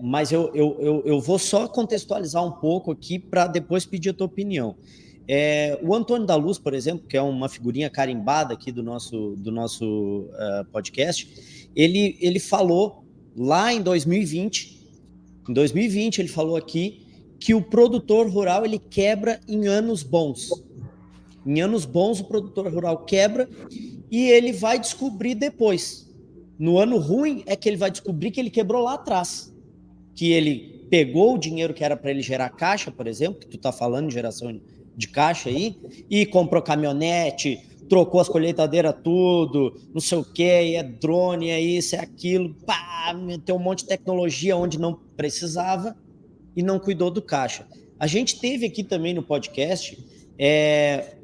Mas eu vou só contextualizar um pouco aqui para depois pedir a tua opinião. O Antônio da Luz, por exemplo, que é uma figurinha carimbada aqui do nosso podcast, ele falou lá em 2020, ele falou aqui que o produtor rural ele quebra em anos bons. Em anos bons o produtor rural quebra e ele vai descobrir depois. No ano ruim é que ele vai descobrir que ele quebrou lá atrás, que ele pegou o dinheiro que era para ele gerar caixa, por exemplo, que tu tá falando de geração de caixa aí, e comprou caminhonete, trocou as colheitadeiras tudo, não sei o que, drone, isso, aquilo, pá, meteu um monte de tecnologia onde não precisava e não cuidou do caixa. A gente teve aqui também no podcast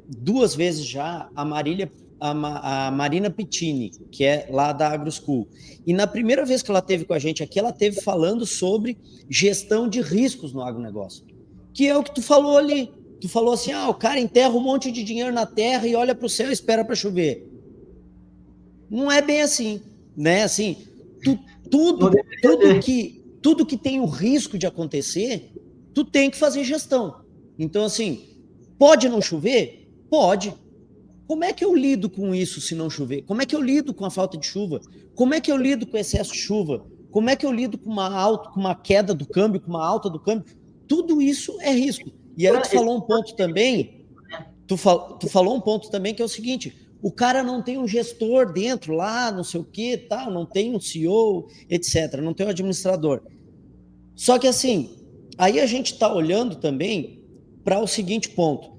2 vezes já a Marina Pittini, que é lá da AgroSchool. E na primeira vez que ela teve com a gente aqui, ela teve falando sobre gestão de riscos no agronegócio, que é o que tu falou ali. Tu falou assim, o cara enterra um monte de dinheiro na terra e olha para o céu e espera para chover. Não é bem assim, né? Assim, tudo que tem o risco de acontecer, tu tem que fazer gestão. Então, assim, pode não chover? Pode. Como é que eu lido com isso se não chover? Como é que eu lido com a falta de chuva? Como é que eu lido com o excesso de chuva? Como é que eu lido com uma queda do câmbio, com uma alta do câmbio? Tudo isso é risco. E aí tu falou um ponto também, tu falou um ponto também que é o seguinte, o cara não tem um gestor dentro lá, não sei o que, tal, não tem um CEO, etc., não tem um administrador. Só que assim, aí a gente está olhando também para o seguinte ponto.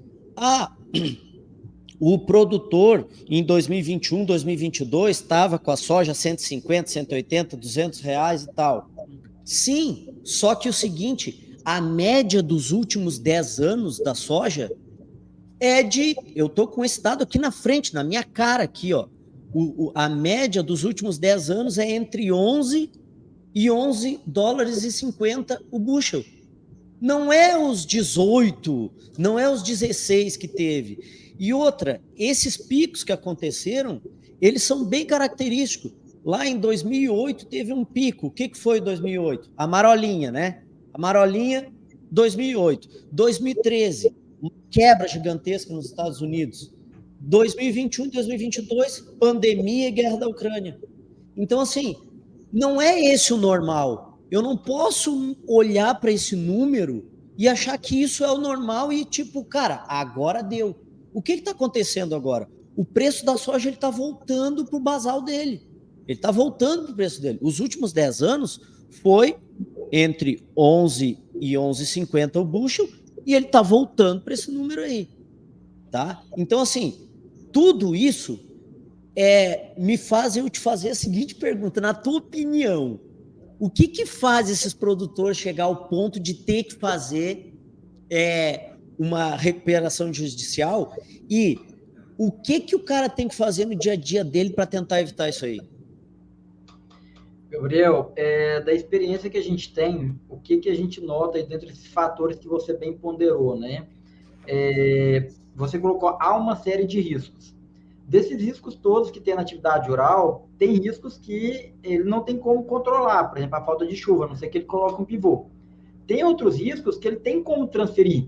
O produtor em 2021, 2022 estava com a soja 150, 180, 200 reais e tal. Sim, só que o seguinte, a média dos últimos 10 anos da soja eu tô com esse dado aqui na frente, na minha cara aqui, ó. A média dos últimos 10 anos é entre 11 e 11 dólares e 50 o bushel. Não é os 18, não é os 16 que teve. E outra, esses picos que aconteceram, eles são bem característicos. Lá em 2008 teve um pico. O que foi 2008? A marolinha, né? A marolinha, 2008. 2013, uma quebra gigantesca nos Estados Unidos. 2021, 2022, pandemia e guerra da Ucrânia. Então, assim, não é esse o normal. Eu não posso olhar para esse número e achar que isso é o normal e tipo, cara, agora deu. O que está acontecendo agora? O preço da soja está voltando para o basal dele. Ele está voltando para o preço dele. Os últimos 10 anos foi entre 11 e 11,50 o bushel e ele está voltando para esse número aí. Tá? Então, assim, tudo isso me faz eu te fazer a seguinte pergunta. Na tua opinião, o que faz esses produtores chegar ao ponto de ter que fazer uma recuperação judicial e o que o cara tem que fazer no dia a dia dele para tentar evitar isso aí? Gabriel, da experiência que a gente tem, o que a gente nota aí dentro desses fatores que você bem ponderou, né? Você colocou, há uma série de riscos. Desses riscos todos que tem na atividade rural, tem riscos que ele não tem como controlar, por exemplo, a falta de chuva, a não ser que ele coloque um pivô. Tem outros riscos que ele tem como transferir.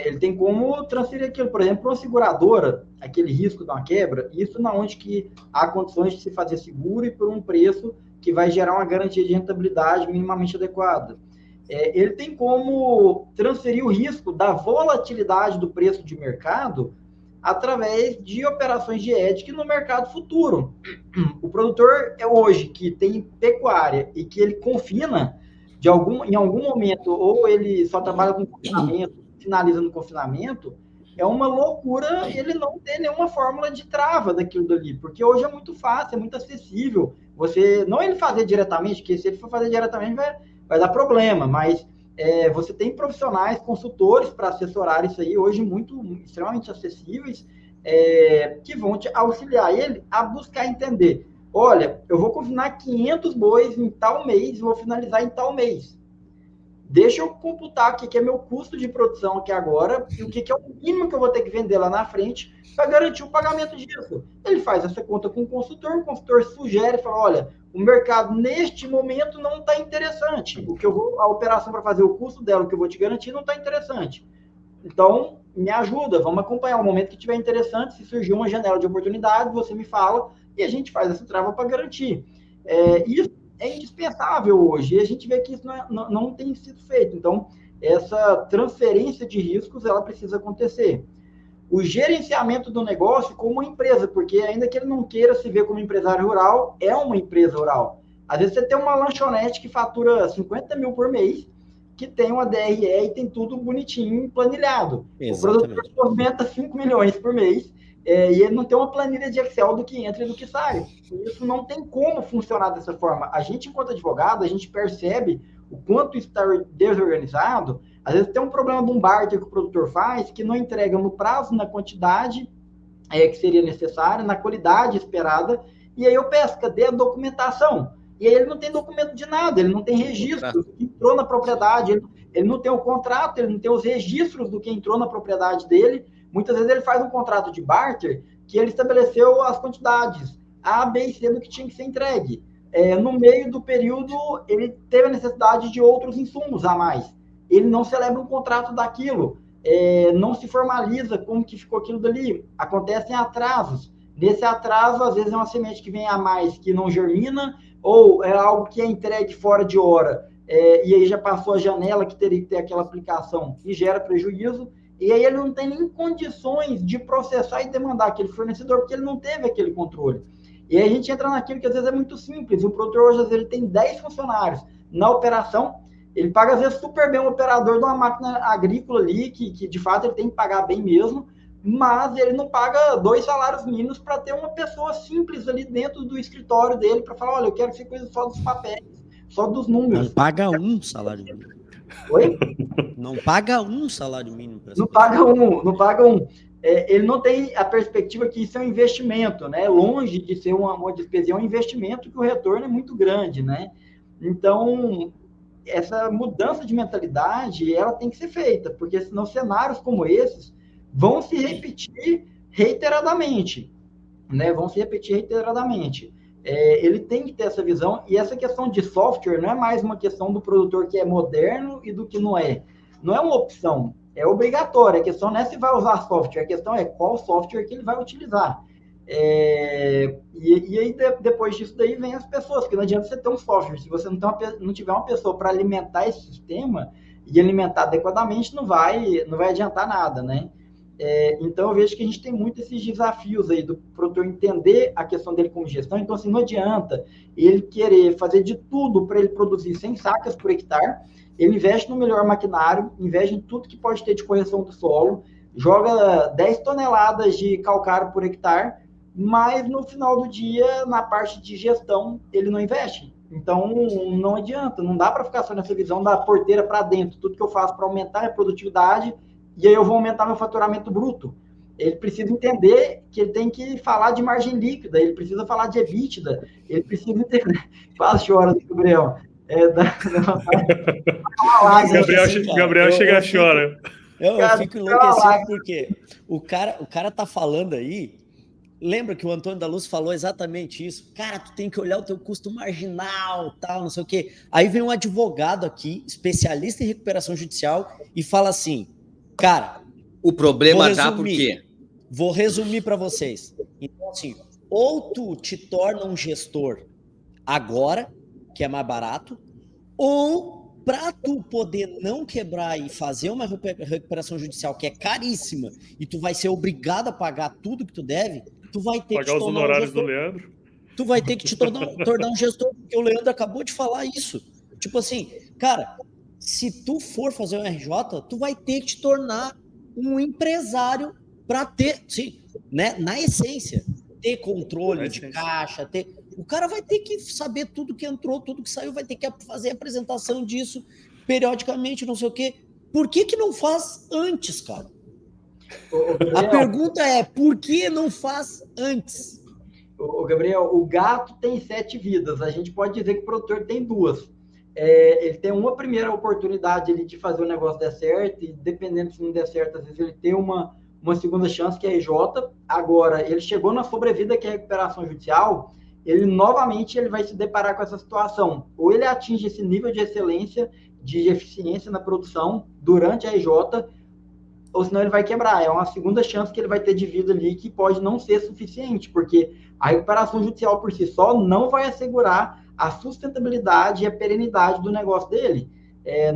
Ele tem como transferir aquilo, por exemplo, uma seguradora, aquele risco de uma quebra, isso na onde que há condições de se fazer seguro e por um preço que vai gerar uma garantia de rentabilidade minimamente adequada. Ele tem como transferir o risco da volatilidade do preço de mercado através de operações de hedge no mercado futuro. O produtor hoje que tem pecuária e que ele confina em algum momento, ou ele só trabalha com confinamento, finaliza no confinamento, é uma loucura ele não ter nenhuma fórmula de trava daquilo dali, porque hoje é muito fácil, é muito acessível. Não ele fazer diretamente, porque se ele for fazer diretamente vai dar problema, mas você tem profissionais, consultores para assessorar isso aí, hoje extremamente acessíveis, que vão te auxiliar ele a buscar entender. Olha, eu vou confinar 500 bois em tal mês, vou finalizar em tal mês. Deixa eu computar o que é meu custo de produção aqui agora e o que é o mínimo que eu vou ter que vender lá na frente para garantir o pagamento disso. Ele faz essa conta com o consultor sugere, fala, olha, o mercado neste momento não está interessante. A operação para fazer o custo dela, o que eu vou te garantir, não está interessante. Então, me ajuda, vamos acompanhar o momento que estiver interessante, se surgir uma janela de oportunidade, você me fala e a gente faz essa trava para garantir. Isso é indispensável hoje, e a gente vê que isso não tem sido feito. Então, essa transferência de riscos, ela precisa acontecer. O gerenciamento do negócio como uma empresa, porque ainda que ele não queira se ver como empresário rural, é uma empresa rural. Às vezes você tem uma lanchonete que fatura 50 mil por mês, que tem uma DRE e tem tudo bonitinho, planilhado. Exatamente. O produtor movimenta 5 milhões por mês, e ele não tem uma planilha de Excel do que entra e do que sai. Isso não tem como funcionar dessa forma. A gente, enquanto advogado, a gente percebe o quanto isso está desorganizado. Às vezes tem um problema de um barter que o produtor faz, que não entrega no prazo, na quantidade que seria necessária, na qualidade esperada, e aí eu peço, cadê a documentação? E aí ele não tem documento de nada, ele não tem registro do que entrou na propriedade, ele não tem o contrato, ele não tem os registros do que entrou na propriedade dele. Muitas vezes ele faz um contrato de barter que ele estabeleceu as quantidades A, B e C do que tinha que ser entregue. No meio do período, ele teve a necessidade de outros insumos a mais. Ele não celebra um contrato daquilo, não se formaliza como que ficou aquilo dali. Acontecem atrasos. Nesse atraso, às vezes é uma semente que vem a mais, que não germina, ou é algo que é entregue fora de hora, e aí já passou a janela que teria que ter aquela aplicação e gera prejuízo. E aí ele não tem nem condições de processar e demandar aquele fornecedor, porque ele não teve aquele controle. E aí a gente entra naquilo que às vezes é muito simples. O produtor hoje, às vezes, ele tem 10 funcionários na operação, ele paga, às vezes, super bem o operador de uma máquina agrícola ali, que de fato ele tem que pagar bem mesmo, mas ele não paga 2 salários mínimos para ter uma pessoa simples ali dentro do escritório dele, para falar, olha, eu quero que você cuide só dos papéis, só dos números. Não paga um salário mínimo. Oi? Não paga um salário mínimo. Não paga um. Ele não tem a perspectiva que isso é um investimento, né? Longe de ser uma despesa, é um investimento que o retorno é muito grande, né? Então, essa mudança de mentalidade, ela tem que ser feita, porque senão cenários como esses vão se repetir reiteradamente, né? Ele tem que ter essa visão, e essa questão de software não é mais uma questão do produtor que é moderno e do que não é. Não é uma opção, é obrigatório. A questão não é se vai usar software, a questão é qual software que ele vai utilizar. E aí, depois disso daí, vem as pessoas, porque não adianta você ter um software, se você não tiver uma pessoa para alimentar esse sistema, e alimentar adequadamente, não vai adiantar nada, né? Então, eu vejo que a gente tem muito esses desafios aí do produtor entender a questão dele como gestão. Então, assim, não adianta ele querer fazer de tudo para ele produzir 100 sacas por hectare. Ele investe no melhor maquinário, investe em tudo que pode ter de correção do solo, joga 10 toneladas de calcário por hectare, mas no final do dia, na parte de gestão, ele não investe. Então, não adianta, não dá para ficar só nessa visão da porteira para dentro. Tudo que eu faço para aumentar a produtividade, e aí eu vou aumentar meu faturamento bruto. Ele precisa entender que ele tem que falar de margem líquida, ele precisa falar de EBITDA, ele precisa entender... Quase chora, Gabriel. Gabriel chega e chora. Eu fico enlouquecido porque o cara tá falando aí. Lembra que o Antônio da Luz falou exatamente isso? Cara, tu tem que olhar o teu custo marginal, tal, não sei o quê. Aí vem um advogado aqui, especialista em recuperação judicial, e fala assim, cara... O problema dá por quê? Vou resumir para vocês. Então, assim, ou tu te torna um gestor agora, que é mais barato, ou para tu poder não quebrar e fazer uma recuperação judicial que é caríssima e tu vai ser obrigado a pagar tudo que tu deve, tu vai ter pagar que te os honorários do Leandro. Tu vai ter que te tornar um gestor, porque o Leandro acabou de falar isso. Tipo assim, cara, se tu for fazer um RJ, tu vai ter que te tornar um empresário para ter, sim, né, na essência, ter controle de caixa, o cara vai ter que saber tudo que entrou, tudo que saiu, vai ter que fazer a apresentação disso periodicamente, não sei o quê. Por que não faz antes, cara? A pergunta é, por que não faz antes? Gabriel, o gato tem 7 vidas, a gente pode dizer que o produtor tem 2. Ele tem uma primeira oportunidade de fazer o negócio dar certo, e dependendo se não der certo, às vezes ele tem uma segunda chance, que é a RJ. Agora, ele chegou na sobrevida, que é a recuperação judicial, ele novamente vai se deparar com essa situação. Ou ele atinge esse nível de excelência, de eficiência na produção durante a RJ, ou senão ele vai quebrar. É uma segunda chance que ele vai ter de vida ali, que pode não ser suficiente, porque a recuperação judicial por si só não vai assegurar a sustentabilidade e a perenidade do negócio dele.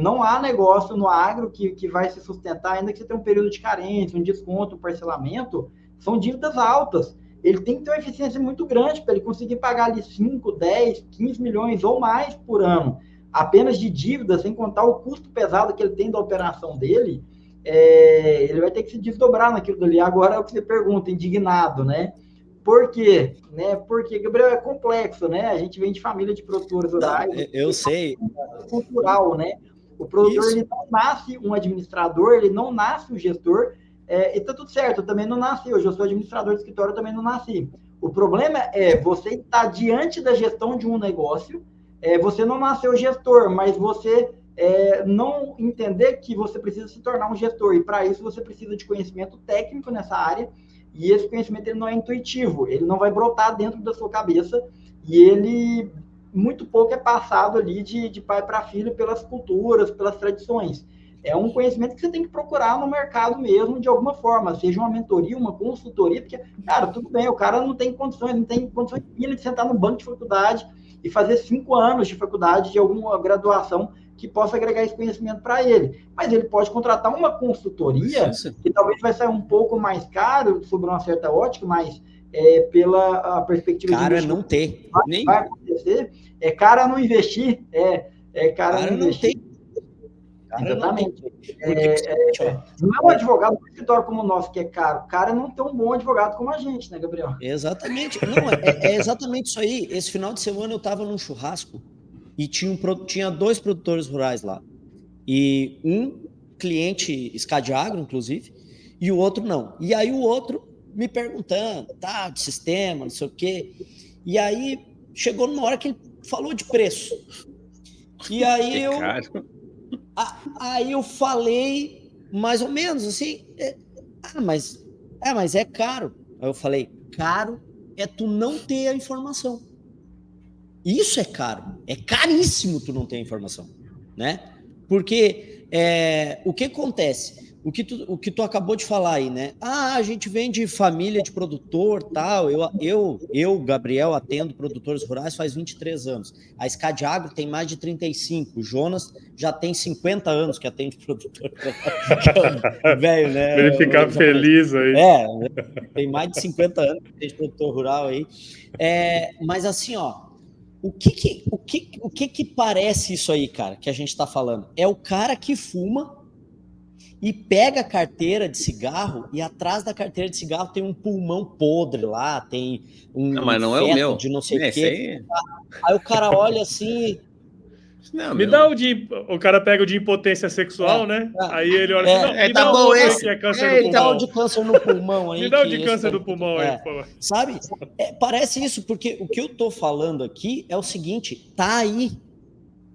Não há negócio no agro que vai se sustentar, ainda que você tenha um período de carência, um desconto, um parcelamento, são dívidas altas. Ele tem que ter uma eficiência muito grande para ele conseguir pagar ali 5, 10, 15 milhões ou mais por ano, apenas de dívida, sem contar o custo pesado que ele tem da operação dele. Ele vai ter que se desdobrar naquilo dali. Agora é o que você pergunta, indignado, né? Por quê? Porque, Gabriel, é complexo, né? A gente vem de família de produtores rurais. Eu sei. Cultural, né? O produtor, ele não nasce um administrador, ele não nasce um gestor, e tá tudo certo, eu também não nasci, hoje eu sou administrador de escritório, eu também não nasci. O problema é você estar diante da gestão de um negócio, você não nasceu gestor, mas você não entender que você precisa se tornar um gestor, e para isso você precisa de conhecimento técnico nessa área, e esse conhecimento ele não é intuitivo, ele não vai brotar dentro da sua cabeça, e ele muito pouco é passado ali de pai para filho pelas culturas, pelas tradições. É um conhecimento que você tem que procurar no mercado mesmo, de alguma forma, seja uma mentoria, uma consultoria, porque, cara, tudo bem, o cara não tem condições de sentar no banco de faculdade e fazer 5 anos de faculdade, de alguma graduação, que possa agregar esse conhecimento para ele. Mas ele pode contratar uma consultoria, que talvez vai sair um pouco mais caro, sob uma certa ótica, mas pela perspectiva de investimento, não ter. Vai acontecer. É cara não investir, cara não investir. Tem. Exatamente. Não é um advogado do escritório como o nosso, que é caro. O cara não tem um bom advogado como a gente, né, Gabriel? Exatamente. Não, é exatamente isso aí. Esse final de semana eu estava num churrasco e tinha 2 produtores rurais lá. E um cliente Escadiagro, inclusive, e o outro não. E aí o outro me perguntando, de sistema, não sei o quê. E aí chegou numa hora que ele falou de preço. E aí eu falei mais ou menos assim, mas é caro. Aí eu falei, caro é tu não ter a informação. Isso é caro, é caríssimo tu não ter a informação, né? Porque o que acontece? o que tu acabou de falar aí, né? A gente vem de família de produtor, tal. Eu, Gabriel, atendo produtores rurais faz 23 anos. A Scadiagro tem mais de 35. O Jonas já tem 50 anos que atende produtor rural. Velho, né? Ele ficar feliz aí. Tem mais de 50 anos que atende produtor rural aí. Mas assim, ó, o que parece isso aí, cara, que a gente tá falando? É o cara que fuma e pega a carteira de cigarro e atrás da carteira de cigarro tem um pulmão podre lá, tem mas não é o meu. De não sei o quê. Aí o cara olha assim... Não, dá o cara pega o de impotência sexual, né? Aí ele olha assim, me dá bom esse. Que é câncer do pulmão. Me dá o de câncer no pulmão aí. Me dá o de câncer do pulmão aí, por favor. Sabe? Parece isso, porque o que eu tô falando aqui é o seguinte, tá aí.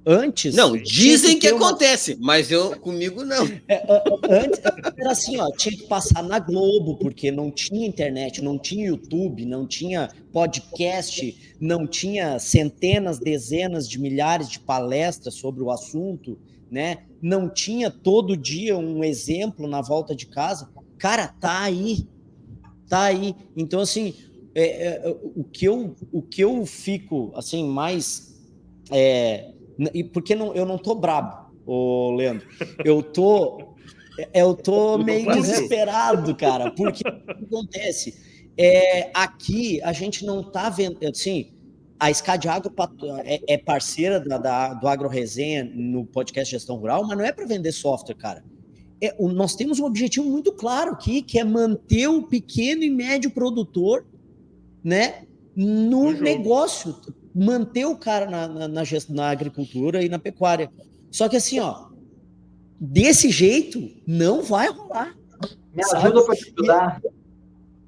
Antes... Não, dizem que acontece, mas comigo não. Antes era assim, ó, tinha que passar na Globo, porque não tinha internet, não tinha YouTube, não tinha podcast, não tinha centenas, dezenas de milhares de palestras sobre o assunto, né? Não tinha todo dia um exemplo na volta de casa. Cara, tá aí. Tá aí. Então, assim, o que eu fico, assim, mais... porque eu não tô brabo, Leandro. Eu tô meio desesperado, cara, porque o que acontece? Aqui a gente não tá vendo, assim, a Scadiagro é parceira do Agro Resenha no podcast Gestão Rural, mas não é para vender software, cara. Nós temos um objetivo muito claro aqui, que é manter o pequeno e médio produtor, né, no negócio, manter o cara na agricultura e na pecuária. Só que assim, ó, desse jeito não vai rolar. Me ajuda para te ajudar.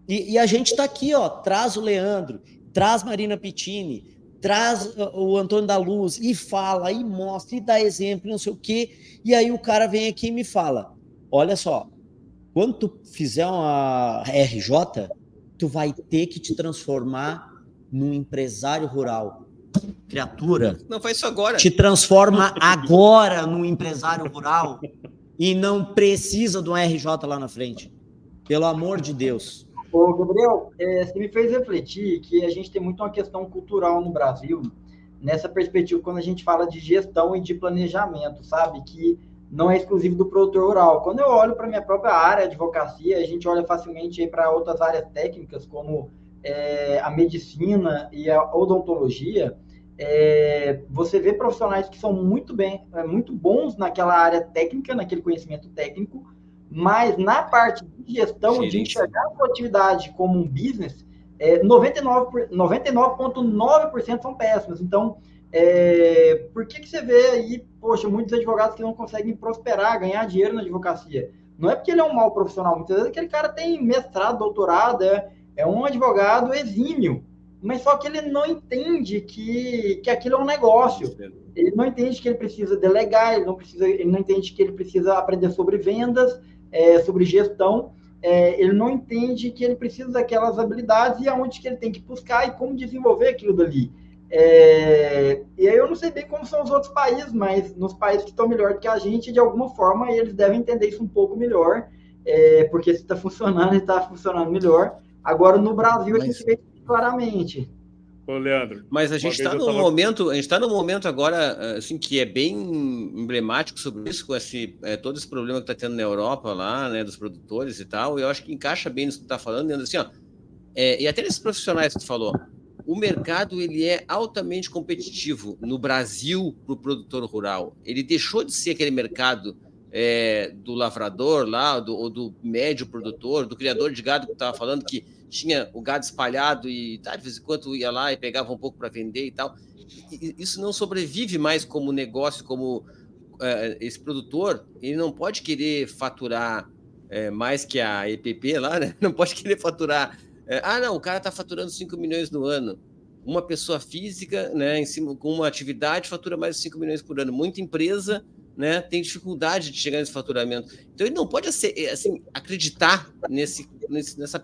E a gente tá aqui, ó, traz o Leandro, traz Marina Pittini, traz o Antônio da Luz e fala, e mostra, e dá exemplo, não sei o quê. E aí o cara vem aqui e me fala, olha só, quando tu fizer uma RJ, tu vai ter que te transformar num empresário rural. Criatura. Não faz isso agora. Te transforma agora num empresário rural e não precisa de um RJ lá na frente. Pelo amor de Deus. Ô, Gabriel, você me fez refletir que a gente tem muito uma questão cultural no Brasil, nessa perspectiva, quando a gente fala de gestão e de planejamento, sabe? Que não é exclusivo do produtor rural. Quando eu olho para a minha própria área, advocacia, a gente olha facilmente para outras áreas técnicas, como a medicina e a odontologia, você vê profissionais que são muito bons naquela área técnica, naquele conhecimento técnico, mas na parte de gestão, de enxergar a sua atividade como um business, 99,9% são péssimos. Então, por que você vê aí, poxa, muitos advogados que não conseguem prosperar, ganhar dinheiro na advocacia? Não é porque ele é um mau profissional, muitas vezes aquele cara tem mestrado, doutorado, é um advogado exímio, mas só que ele não entende que aquilo é um negócio. Ele não entende que ele precisa delegar, ele não entende que ele precisa aprender sobre vendas, sobre gestão, ele não entende que ele precisa daquelas habilidades e aonde que ele tem que buscar e como desenvolver aquilo dali. E aí eu não sei bem como são os outros países, mas nos países que estão melhor do que a gente, de alguma forma, eles devem entender isso um pouco melhor, porque se está funcionando, está funcionando melhor. Agora, no Brasil, a gente vê claramente. Ô, Leandro. Mas a gente está num momento agora, assim, que é bem emblemático sobre isso, com todo esse problema que está tendo na Europa lá, né, dos produtores e tal, e eu acho que encaixa bem nisso que tu está falando, Leandro, assim, ó, e até nesses profissionais que tu falou, o mercado, ele é altamente competitivo no Brasil para o produtor rural. Ele deixou de ser aquele mercado do lavrador lá, ou do médio produtor, do criador de gado que tu estava falando, que tinha o gado espalhado e de vez em quando ia lá e pegava um pouco para vender e tal. Isso não sobrevive mais como negócio, como esse produtor, ele não pode querer faturar mais que a EPP lá, né? Não pode querer faturar. Não, o cara está faturando 5 milhões no ano. Uma pessoa física, né, com uma atividade, fatura mais de 5 milhões por ano. Muita empresa, né, tem dificuldade de chegar nesse faturamento. Então, ele não pode assim, acreditar nessa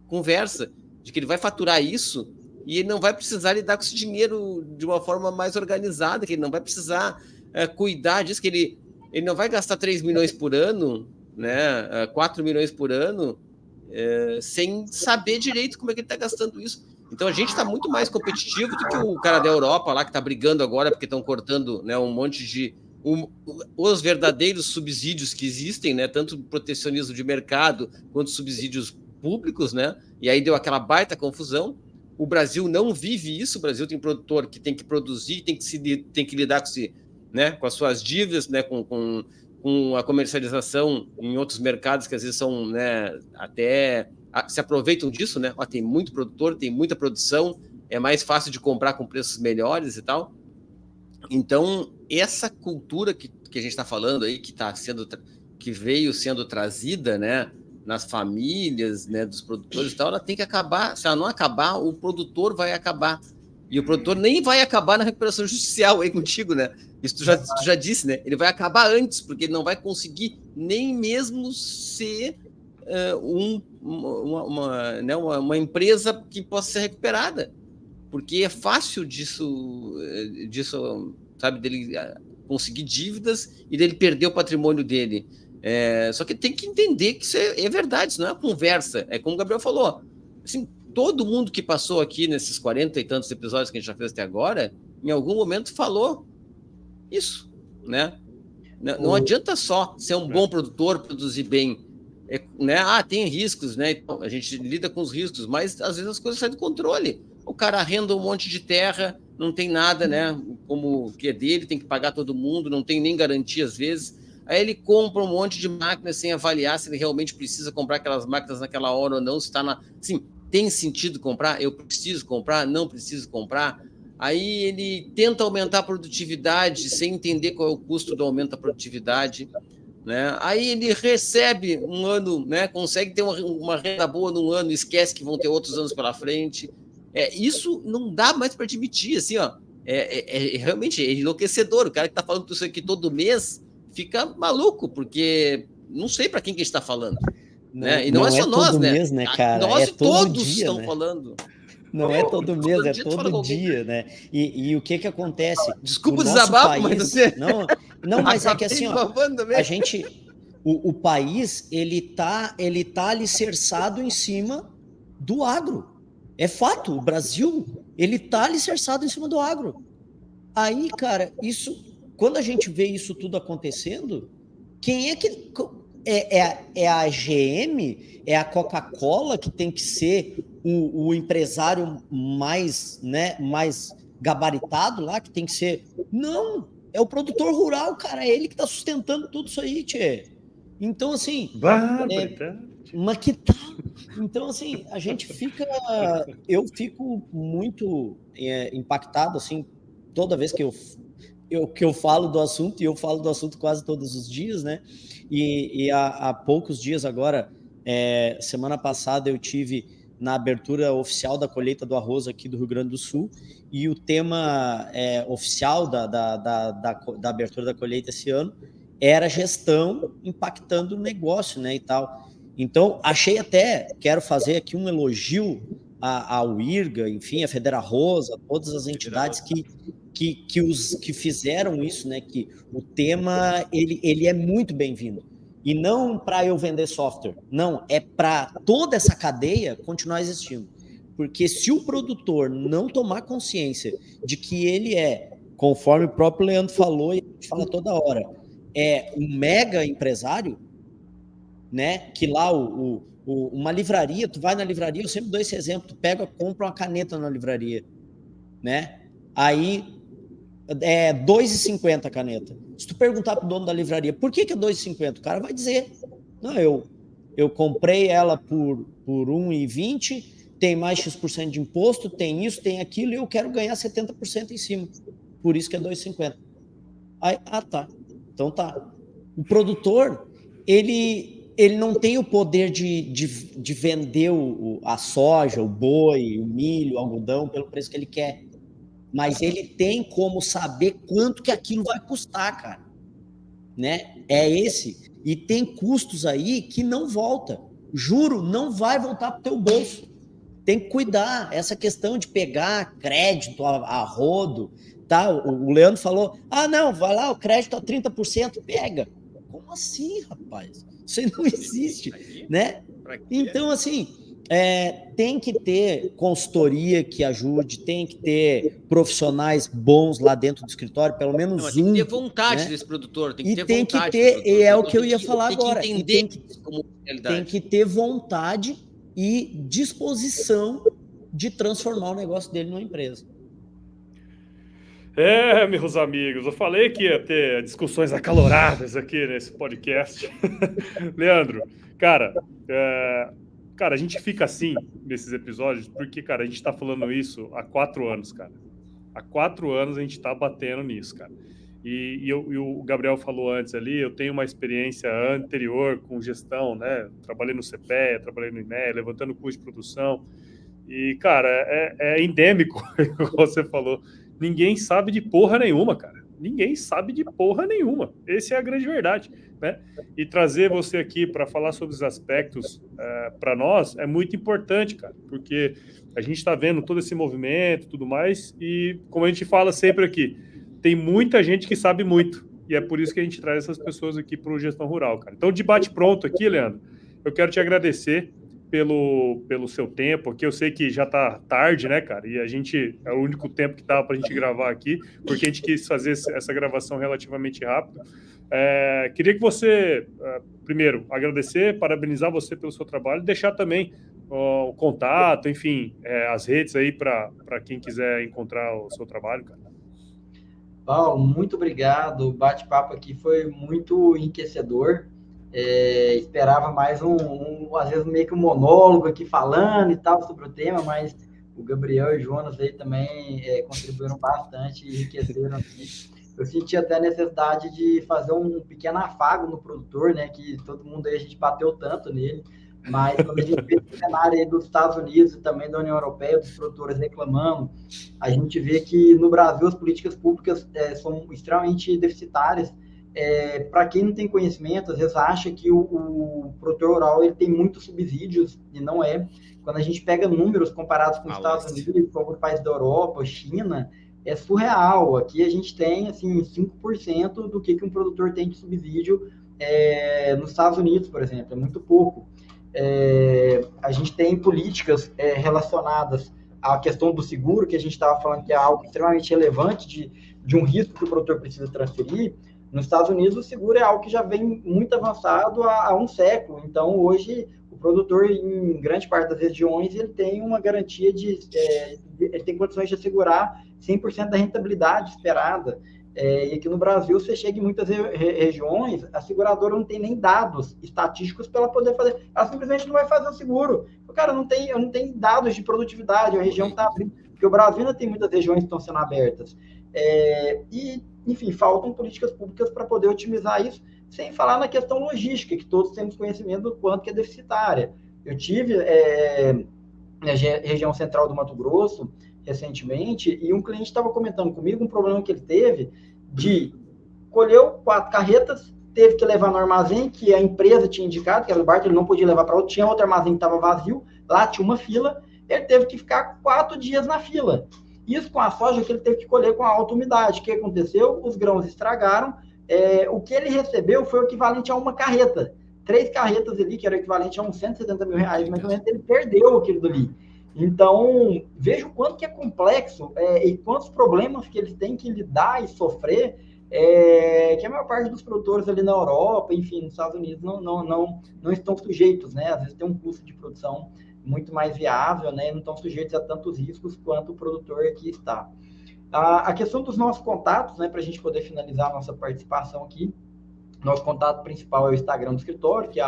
conversa de que ele vai faturar isso e ele não vai precisar lidar com esse dinheiro de uma forma mais organizada, que ele não vai precisar cuidar disso, que ele não vai gastar 3 milhões por ano né, 4 milhões por ano, sem saber direito como é que ele está gastando isso. Então a gente está muito mais competitivo do que o cara da Europa lá que está brigando agora porque estão cortando, né, um monte de os verdadeiros subsídios que existem, né, tanto protecionismo de mercado quanto subsídios públicos, né, e aí deu aquela baita confusão. O Brasil não vive isso. O Brasil tem produtor que tem que produzir, tem que lidar com as suas dívidas, né, com a comercialização em outros mercados que às vezes são, né, até se aproveitam disso, né? Tem muito produtor, tem muita produção, é mais fácil de comprar com preços melhores e tal. Então, essa cultura que a gente está falando aí, que veio sendo trazida, né, nas famílias, né, dos produtores e tal, ela tem que acabar. Se ela não acabar, o produtor vai acabar. E o produtor nem vai acabar na recuperação judicial aí contigo, né? Isso tu já disse, né? Ele vai acabar antes, porque ele não vai conseguir nem mesmo ser uma empresa que possa ser recuperada. Porque é fácil disso, sabe, dele conseguir dívidas e dele perder o patrimônio dele. Só que tem que entender que isso é verdade, isso não é uma conversa. É como o Gabriel falou. Assim, todo mundo que passou aqui nesses 40 e tantos episódios que a gente já fez até agora, em algum momento falou isso, né? Não adianta só ser um bom produtor, produzir bem. Né? Tem riscos, né? Então, a gente lida com os riscos, mas às vezes as coisas saem do controle. O cara arrenda um monte de terra, não tem nada, né? Como que é dele, tem que pagar todo mundo, não tem nem garantia às vezes. Aí ele compra um monte de máquinas sem avaliar se ele realmente precisa comprar aquelas máquinas naquela hora ou não, se está assim, tem sentido comprar? Eu preciso comprar? Não preciso comprar? Aí ele tenta aumentar a produtividade sem entender qual é o custo do aumento da produtividade, né? Aí ele recebe um ano, né? Consegue ter uma renda boa num ano, esquece que vão ter outros anos pela frente. Isso não dá mais para admitir, assim, ó. Realmente enlouquecedor. O cara que está falando isso aqui todo mês fica maluco, porque não sei para quem que a gente está falando. Né? E não é só nós, né? Mês, né, cara? Nós todos dia, estão né? falando. Não é todo mês, é todo dia, né? E o que acontece? Desculpa o desabafo, mas você... Não, mas é que assim, ó, a gente... O país, ele tá alicerçado em cima do agro. É fato, o Brasil, ele tá alicerçado em cima do agro. Aí, cara, quando a gente vê isso tudo acontecendo, quem é que... É a GM, é a Coca-Cola que tem que ser o empresário mais, né, mais gabaritado lá, que tem que ser... Não, é o produtor rural, cara, é ele que está sustentando tudo isso aí, tchê. Então, assim... Mas que tal? Então, assim, a gente fica... Eu fico muito impactado, assim, toda vez que eu falo do assunto, e eu falo do assunto quase todos os dias, né? E há poucos dias agora, semana passada, eu tive na abertura oficial da colheita do arroz aqui do Rio Grande do Sul, e o tema oficial da abertura da colheita esse ano era gestão impactando o negócio, né, e tal. Então, quero fazer aqui um elogio ao IRGA, enfim, a FederaRoz, a todas as entidades que fizeram isso, né? Que o tema ele é muito bem-vindo. E não para eu vender software, não, é para toda essa cadeia continuar existindo. Porque se o produtor não tomar consciência de que ele conforme o próprio Leandro falou, e a gente fala toda hora, um mega empresário, né? Que lá uma livraria, tu vai na livraria, eu sempre dou esse exemplo, tu compra uma caneta na livraria, né? Aí é R$2,50 a caneta. Se tu perguntar pro dono da livraria, por que é R$2,50? O cara vai dizer, não, eu comprei ela por R$1,20, tem mais X% de imposto, tem isso, tem aquilo, e eu quero ganhar 70% em cima. Por isso que é R$2,50. Aí, tá. Então tá. O produtor, ele não tem o poder de vender a soja, o boi, o milho, o algodão pelo preço que ele quer. Mas ele tem como saber quanto que aquilo vai custar, cara. Né? E tem custos aí que não volta. Juro, não vai voltar para o teu bolso. Tem que cuidar. Essa questão de pegar crédito a rodo, tá? O Leandro falou, não, vai lá, o crédito a 30%, pega. Como Como assim, rapaz? Isso aí não existe, né? Então, assim, tem que ter consultoria que ajude, tem que ter profissionais bons lá dentro do escritório, pelo menos tem que ter vontade, né, desse produtor, tem que ter vontade. E é o que eu ia falar agora. Tem que ter vontade e disposição de transformar o negócio dele numa empresa. Meus amigos, eu falei que ia ter discussões acaloradas aqui nesse podcast. Leandro, cara, a gente fica assim nesses episódios porque, cara, a gente tá falando isso há 4 anos, cara. Há 4 anos a gente tá batendo nisso, cara. E o Gabriel falou antes ali, eu tenho uma experiência anterior com gestão, né? Trabalhei no CPEA, trabalhei no INEA, levantando custo de produção. E, cara, é endêmico, como você falou. Ninguém sabe de porra nenhuma, cara. Ninguém sabe de porra nenhuma. Essa é a grande verdade, né? E trazer você aqui para falar sobre os aspectos para nós é muito importante, cara, porque a gente está vendo todo esse movimento e tudo mais, e como a gente fala sempre aqui, tem muita gente que sabe muito, e é por isso que a gente traz essas pessoas aqui para o Gestão Rural, cara. Então, de bate-pronto aqui, Leandro, eu quero te agradecer pelo seu tempo aqui. Eu sei que já tá tarde, né, cara? E é o único tempo que tava pra gente gravar aqui, porque a gente quis fazer essa gravação relativamente rápido. Queria que você, primeiro, agradecer, parabenizar você pelo seu trabalho, deixar também o contato, enfim, as redes aí para quem quiser encontrar o seu trabalho, cara. Paulo, muito obrigado. O bate-papo aqui foi muito enriquecedor. Esperava mais às vezes meio que um monólogo aqui falando e tal sobre o tema, mas o Gabriel e o Jonas aí também contribuíram bastante e enriqueceram aqui. Eu senti até a necessidade de fazer um pequeno afago no produtor, né, que todo mundo aí, a gente bateu tanto nele, mas quando a gente vê o cenário aí dos Estados Unidos e também da União Europeia, dos produtores reclamando, a gente vê que no Brasil as políticas públicas são extremamente deficitárias. Para quem não tem conhecimento, às vezes acha que o produtor rural ele tem muitos subsídios, e não é. Quando a gente pega números comparados com os Estados Unidos, com alguns países da Europa, China, é surreal. Aqui a gente tem assim, 5% do que um produtor tem de subsídio nos Estados Unidos, por exemplo, é muito pouco. A gente tem políticas relacionadas à questão do seguro, que a gente estava falando que é algo extremamente relevante de um risco que o produtor precisa transferir. Nos Estados Unidos, o seguro é algo que já vem muito avançado há um século. Então, hoje, o produtor, em grande parte das regiões, ele tem uma garantia ele tem condições de assegurar 100% da rentabilidade esperada. E aqui no Brasil, você chega em muitas regiões, a seguradora não tem nem dados estatísticos para ela poder fazer. Ela simplesmente não vai fazer o seguro. Cara, eu não tenho dados de produtividade, a região está abrindo. Porque o Brasil ainda tem muitas regiões que estão sendo abertas. Enfim, faltam políticas públicas para poder otimizar isso, sem falar na questão logística, que todos temos conhecimento do quanto que é deficitária. Eu tive na região central do Mato Grosso, recentemente, e um cliente estava comentando comigo um problema que ele teve de colheu 4 carretas, teve que levar no armazém, que a empresa tinha indicado, que era do barco, ele não podia levar para outro, tinha outro armazém que estava vazio, lá tinha uma fila, ele teve que ficar 4 dias na fila. Isso com a soja que ele teve que colher com a alta umidade. O que aconteceu? Os grãos estragaram. O que ele recebeu foi o equivalente a uma carreta. 3 carretas ali, que era o equivalente a uns 170 mil reais, mais ou menos, ele perdeu aquilo dali. Então, veja o quanto que é complexo e quantos problemas que eles têm que lidar e sofrer, que a maior parte dos produtores ali na Europa, enfim, nos Estados Unidos, não estão sujeitos, né? Às vezes tem um custo de produção muito mais viável, né? Não estão sujeitos a tantos riscos quanto o produtor aqui está. A questão dos nossos contatos, né? Para a gente poder finalizar a nossa participação aqui, nosso contato principal é o Instagram do escritório, que é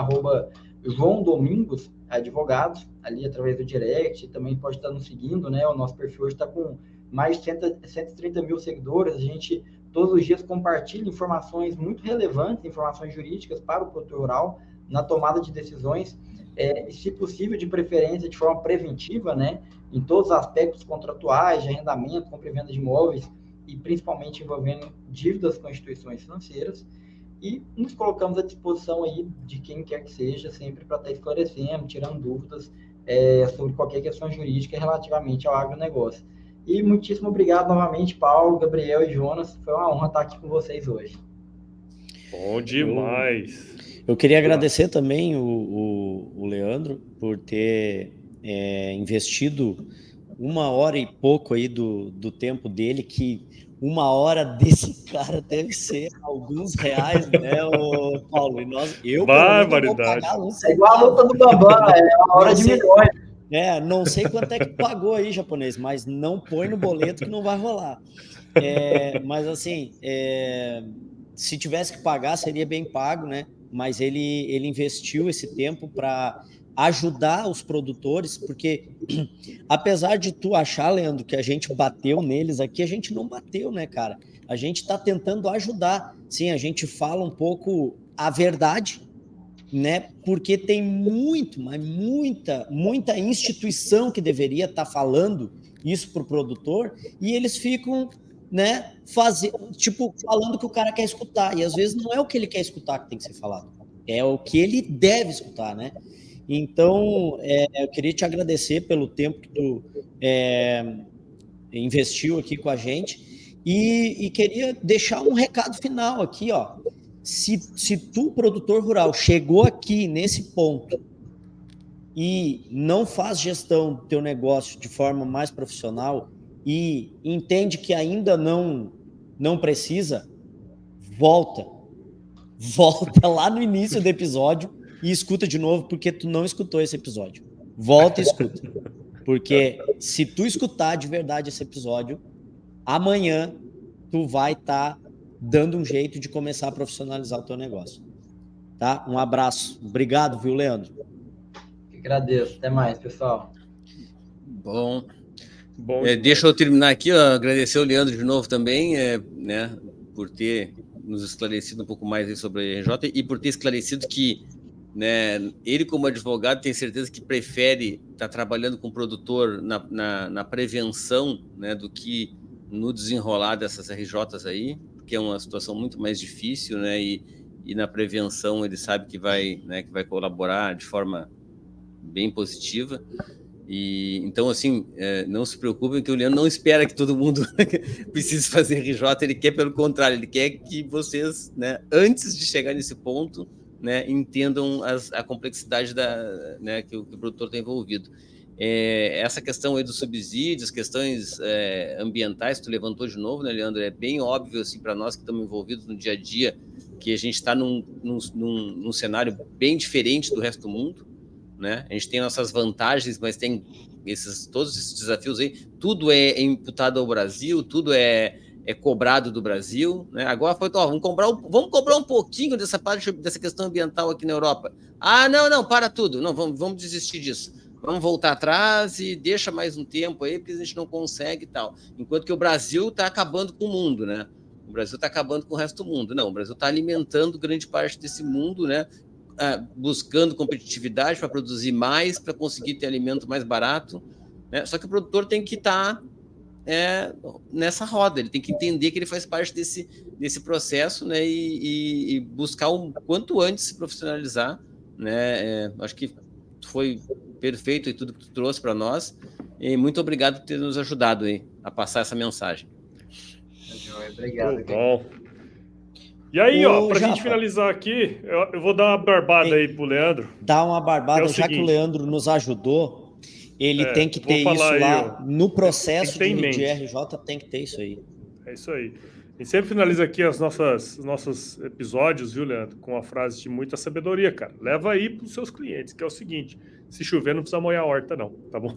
@João Domingos Advogados, ali através do direct, também pode estar nos seguindo, né? O nosso perfil hoje está com mais de 130 mil seguidores, a gente todos os dias compartilha informações muito relevantes, informações jurídicas para o produtor rural, na tomada de decisões, se possível, de preferência, de forma preventiva, né, em todos os aspectos contratuais, de arrendamento, compra e venda de imóveis, e principalmente envolvendo dívidas com instituições financeiras, e nos colocamos à disposição aí de quem quer que seja, sempre para estar esclarecendo, tirando dúvidas sobre qualquer questão jurídica relativamente ao agronegócio. E muitíssimo obrigado novamente, Paulo, Gabriel e Jonas, foi uma honra estar aqui com vocês hoje. Bom demais. Eu queria agradecer também o Leandro por ter investido 1 hora e pouco aí do tempo dele, que 1 hora desse cara deve ser alguns reais, né, Paulo? E eu barbaridade. É igual a luta do Bambam, é 1 hora de milhões. Não sei quanto é que pagou aí, japonês, mas não põe no boleto que não vai rolar. Mas assim, se tivesse que pagar, seria bem pago, né? Mas ele investiu esse tempo para ajudar os produtores, porque apesar de tu achar, Leandro, que a gente bateu neles aqui, a gente não bateu, né, cara? A gente está tentando ajudar. Sim, a gente fala um pouco a verdade, né? Porque tem muita instituição que deveria estar falando isso para o produtor e eles ficam, né, falando que o cara quer escutar, e às vezes não é o que ele quer escutar que tem que ser falado, é o que ele deve escutar, né? Então, eu queria te agradecer pelo tempo que tu investiu aqui com a gente e queria deixar um recado final aqui, ó. Se tu, produtor rural, chegou aqui nesse ponto e não faz gestão do teu negócio de forma mais profissional e entende que ainda não precisa, volta lá no início do episódio e escuta de novo, porque tu não escutou esse episódio. Volta e escuta. Porque se tu escutar de verdade esse episódio, amanhã tu vai estar dando um jeito de começar a profissionalizar o teu negócio. Tá? Um abraço. Obrigado, viu, Leandro? Agradeço. Até mais, pessoal. Bom, deixa eu terminar aqui, ó, agradecer o Leandro de novo também, né, por ter nos esclarecido um pouco mais sobre a RJ e por ter esclarecido que, né, ele como advogado tem certeza que prefere estar trabalhando com o produtor na prevenção, né, do que no desenrolar dessas RJs aí, porque é uma situação muito mais difícil, né, e na prevenção ele sabe que vai colaborar de forma bem positiva. E então, assim, não se preocupem que o Leandro não espera que todo mundo precise fazer RJ, ele quer pelo contrário, ele quer que vocês, né, antes de chegar nesse ponto, né, entendam a complexidade né, que o produtor está envolvido. Essa questão aí dos subsídios, questões ambientais, que tu levantou de novo, né, Leandro? É bem óbvio, assim, para nós que estamos envolvidos no dia a dia, que a gente está num cenário bem diferente do resto do mundo, né? A gente tem nossas vantagens, mas tem todos esses desafios aí. Tudo é imputado ao Brasil, tudo é cobrado do Brasil, né? Agora foi, vamos cobrar um pouquinho dessa questão ambiental aqui na Europa. Não, para tudo. Não, vamos desistir disso. Vamos voltar atrás e deixa mais um tempo aí, porque a gente não consegue e tal. Enquanto que o Brasil está acabando com o mundo, né? O Brasil está acabando com o resto do mundo. Não, o Brasil está alimentando grande parte desse mundo, né? Buscando competitividade para produzir mais, para conseguir ter alimento mais barato, né? Só que o produtor tem que estar nessa roda, ele tem que entender que ele faz parte desse processo, né? E buscar o quanto antes se profissionalizar, né? Acho que foi perfeito e tudo que tu trouxe para nós, e muito obrigado por ter nos ajudado aí a passar essa mensagem. Obrigado. Bom. E aí, ó, pra gente finalizar aqui, eu vou dar uma barbada aí pro Leandro. Dá uma barbada, já que o Leandro nos ajudou, ele tem que ter isso lá no processo de RJ, tem que ter isso aí. É isso aí. A gente sempre finaliza aqui os nossos episódios, viu, Leandro, com uma frase de muita sabedoria, cara. Leva aí pros seus clientes, que é o seguinte: se chover, não precisa molhar a horta, não, tá bom?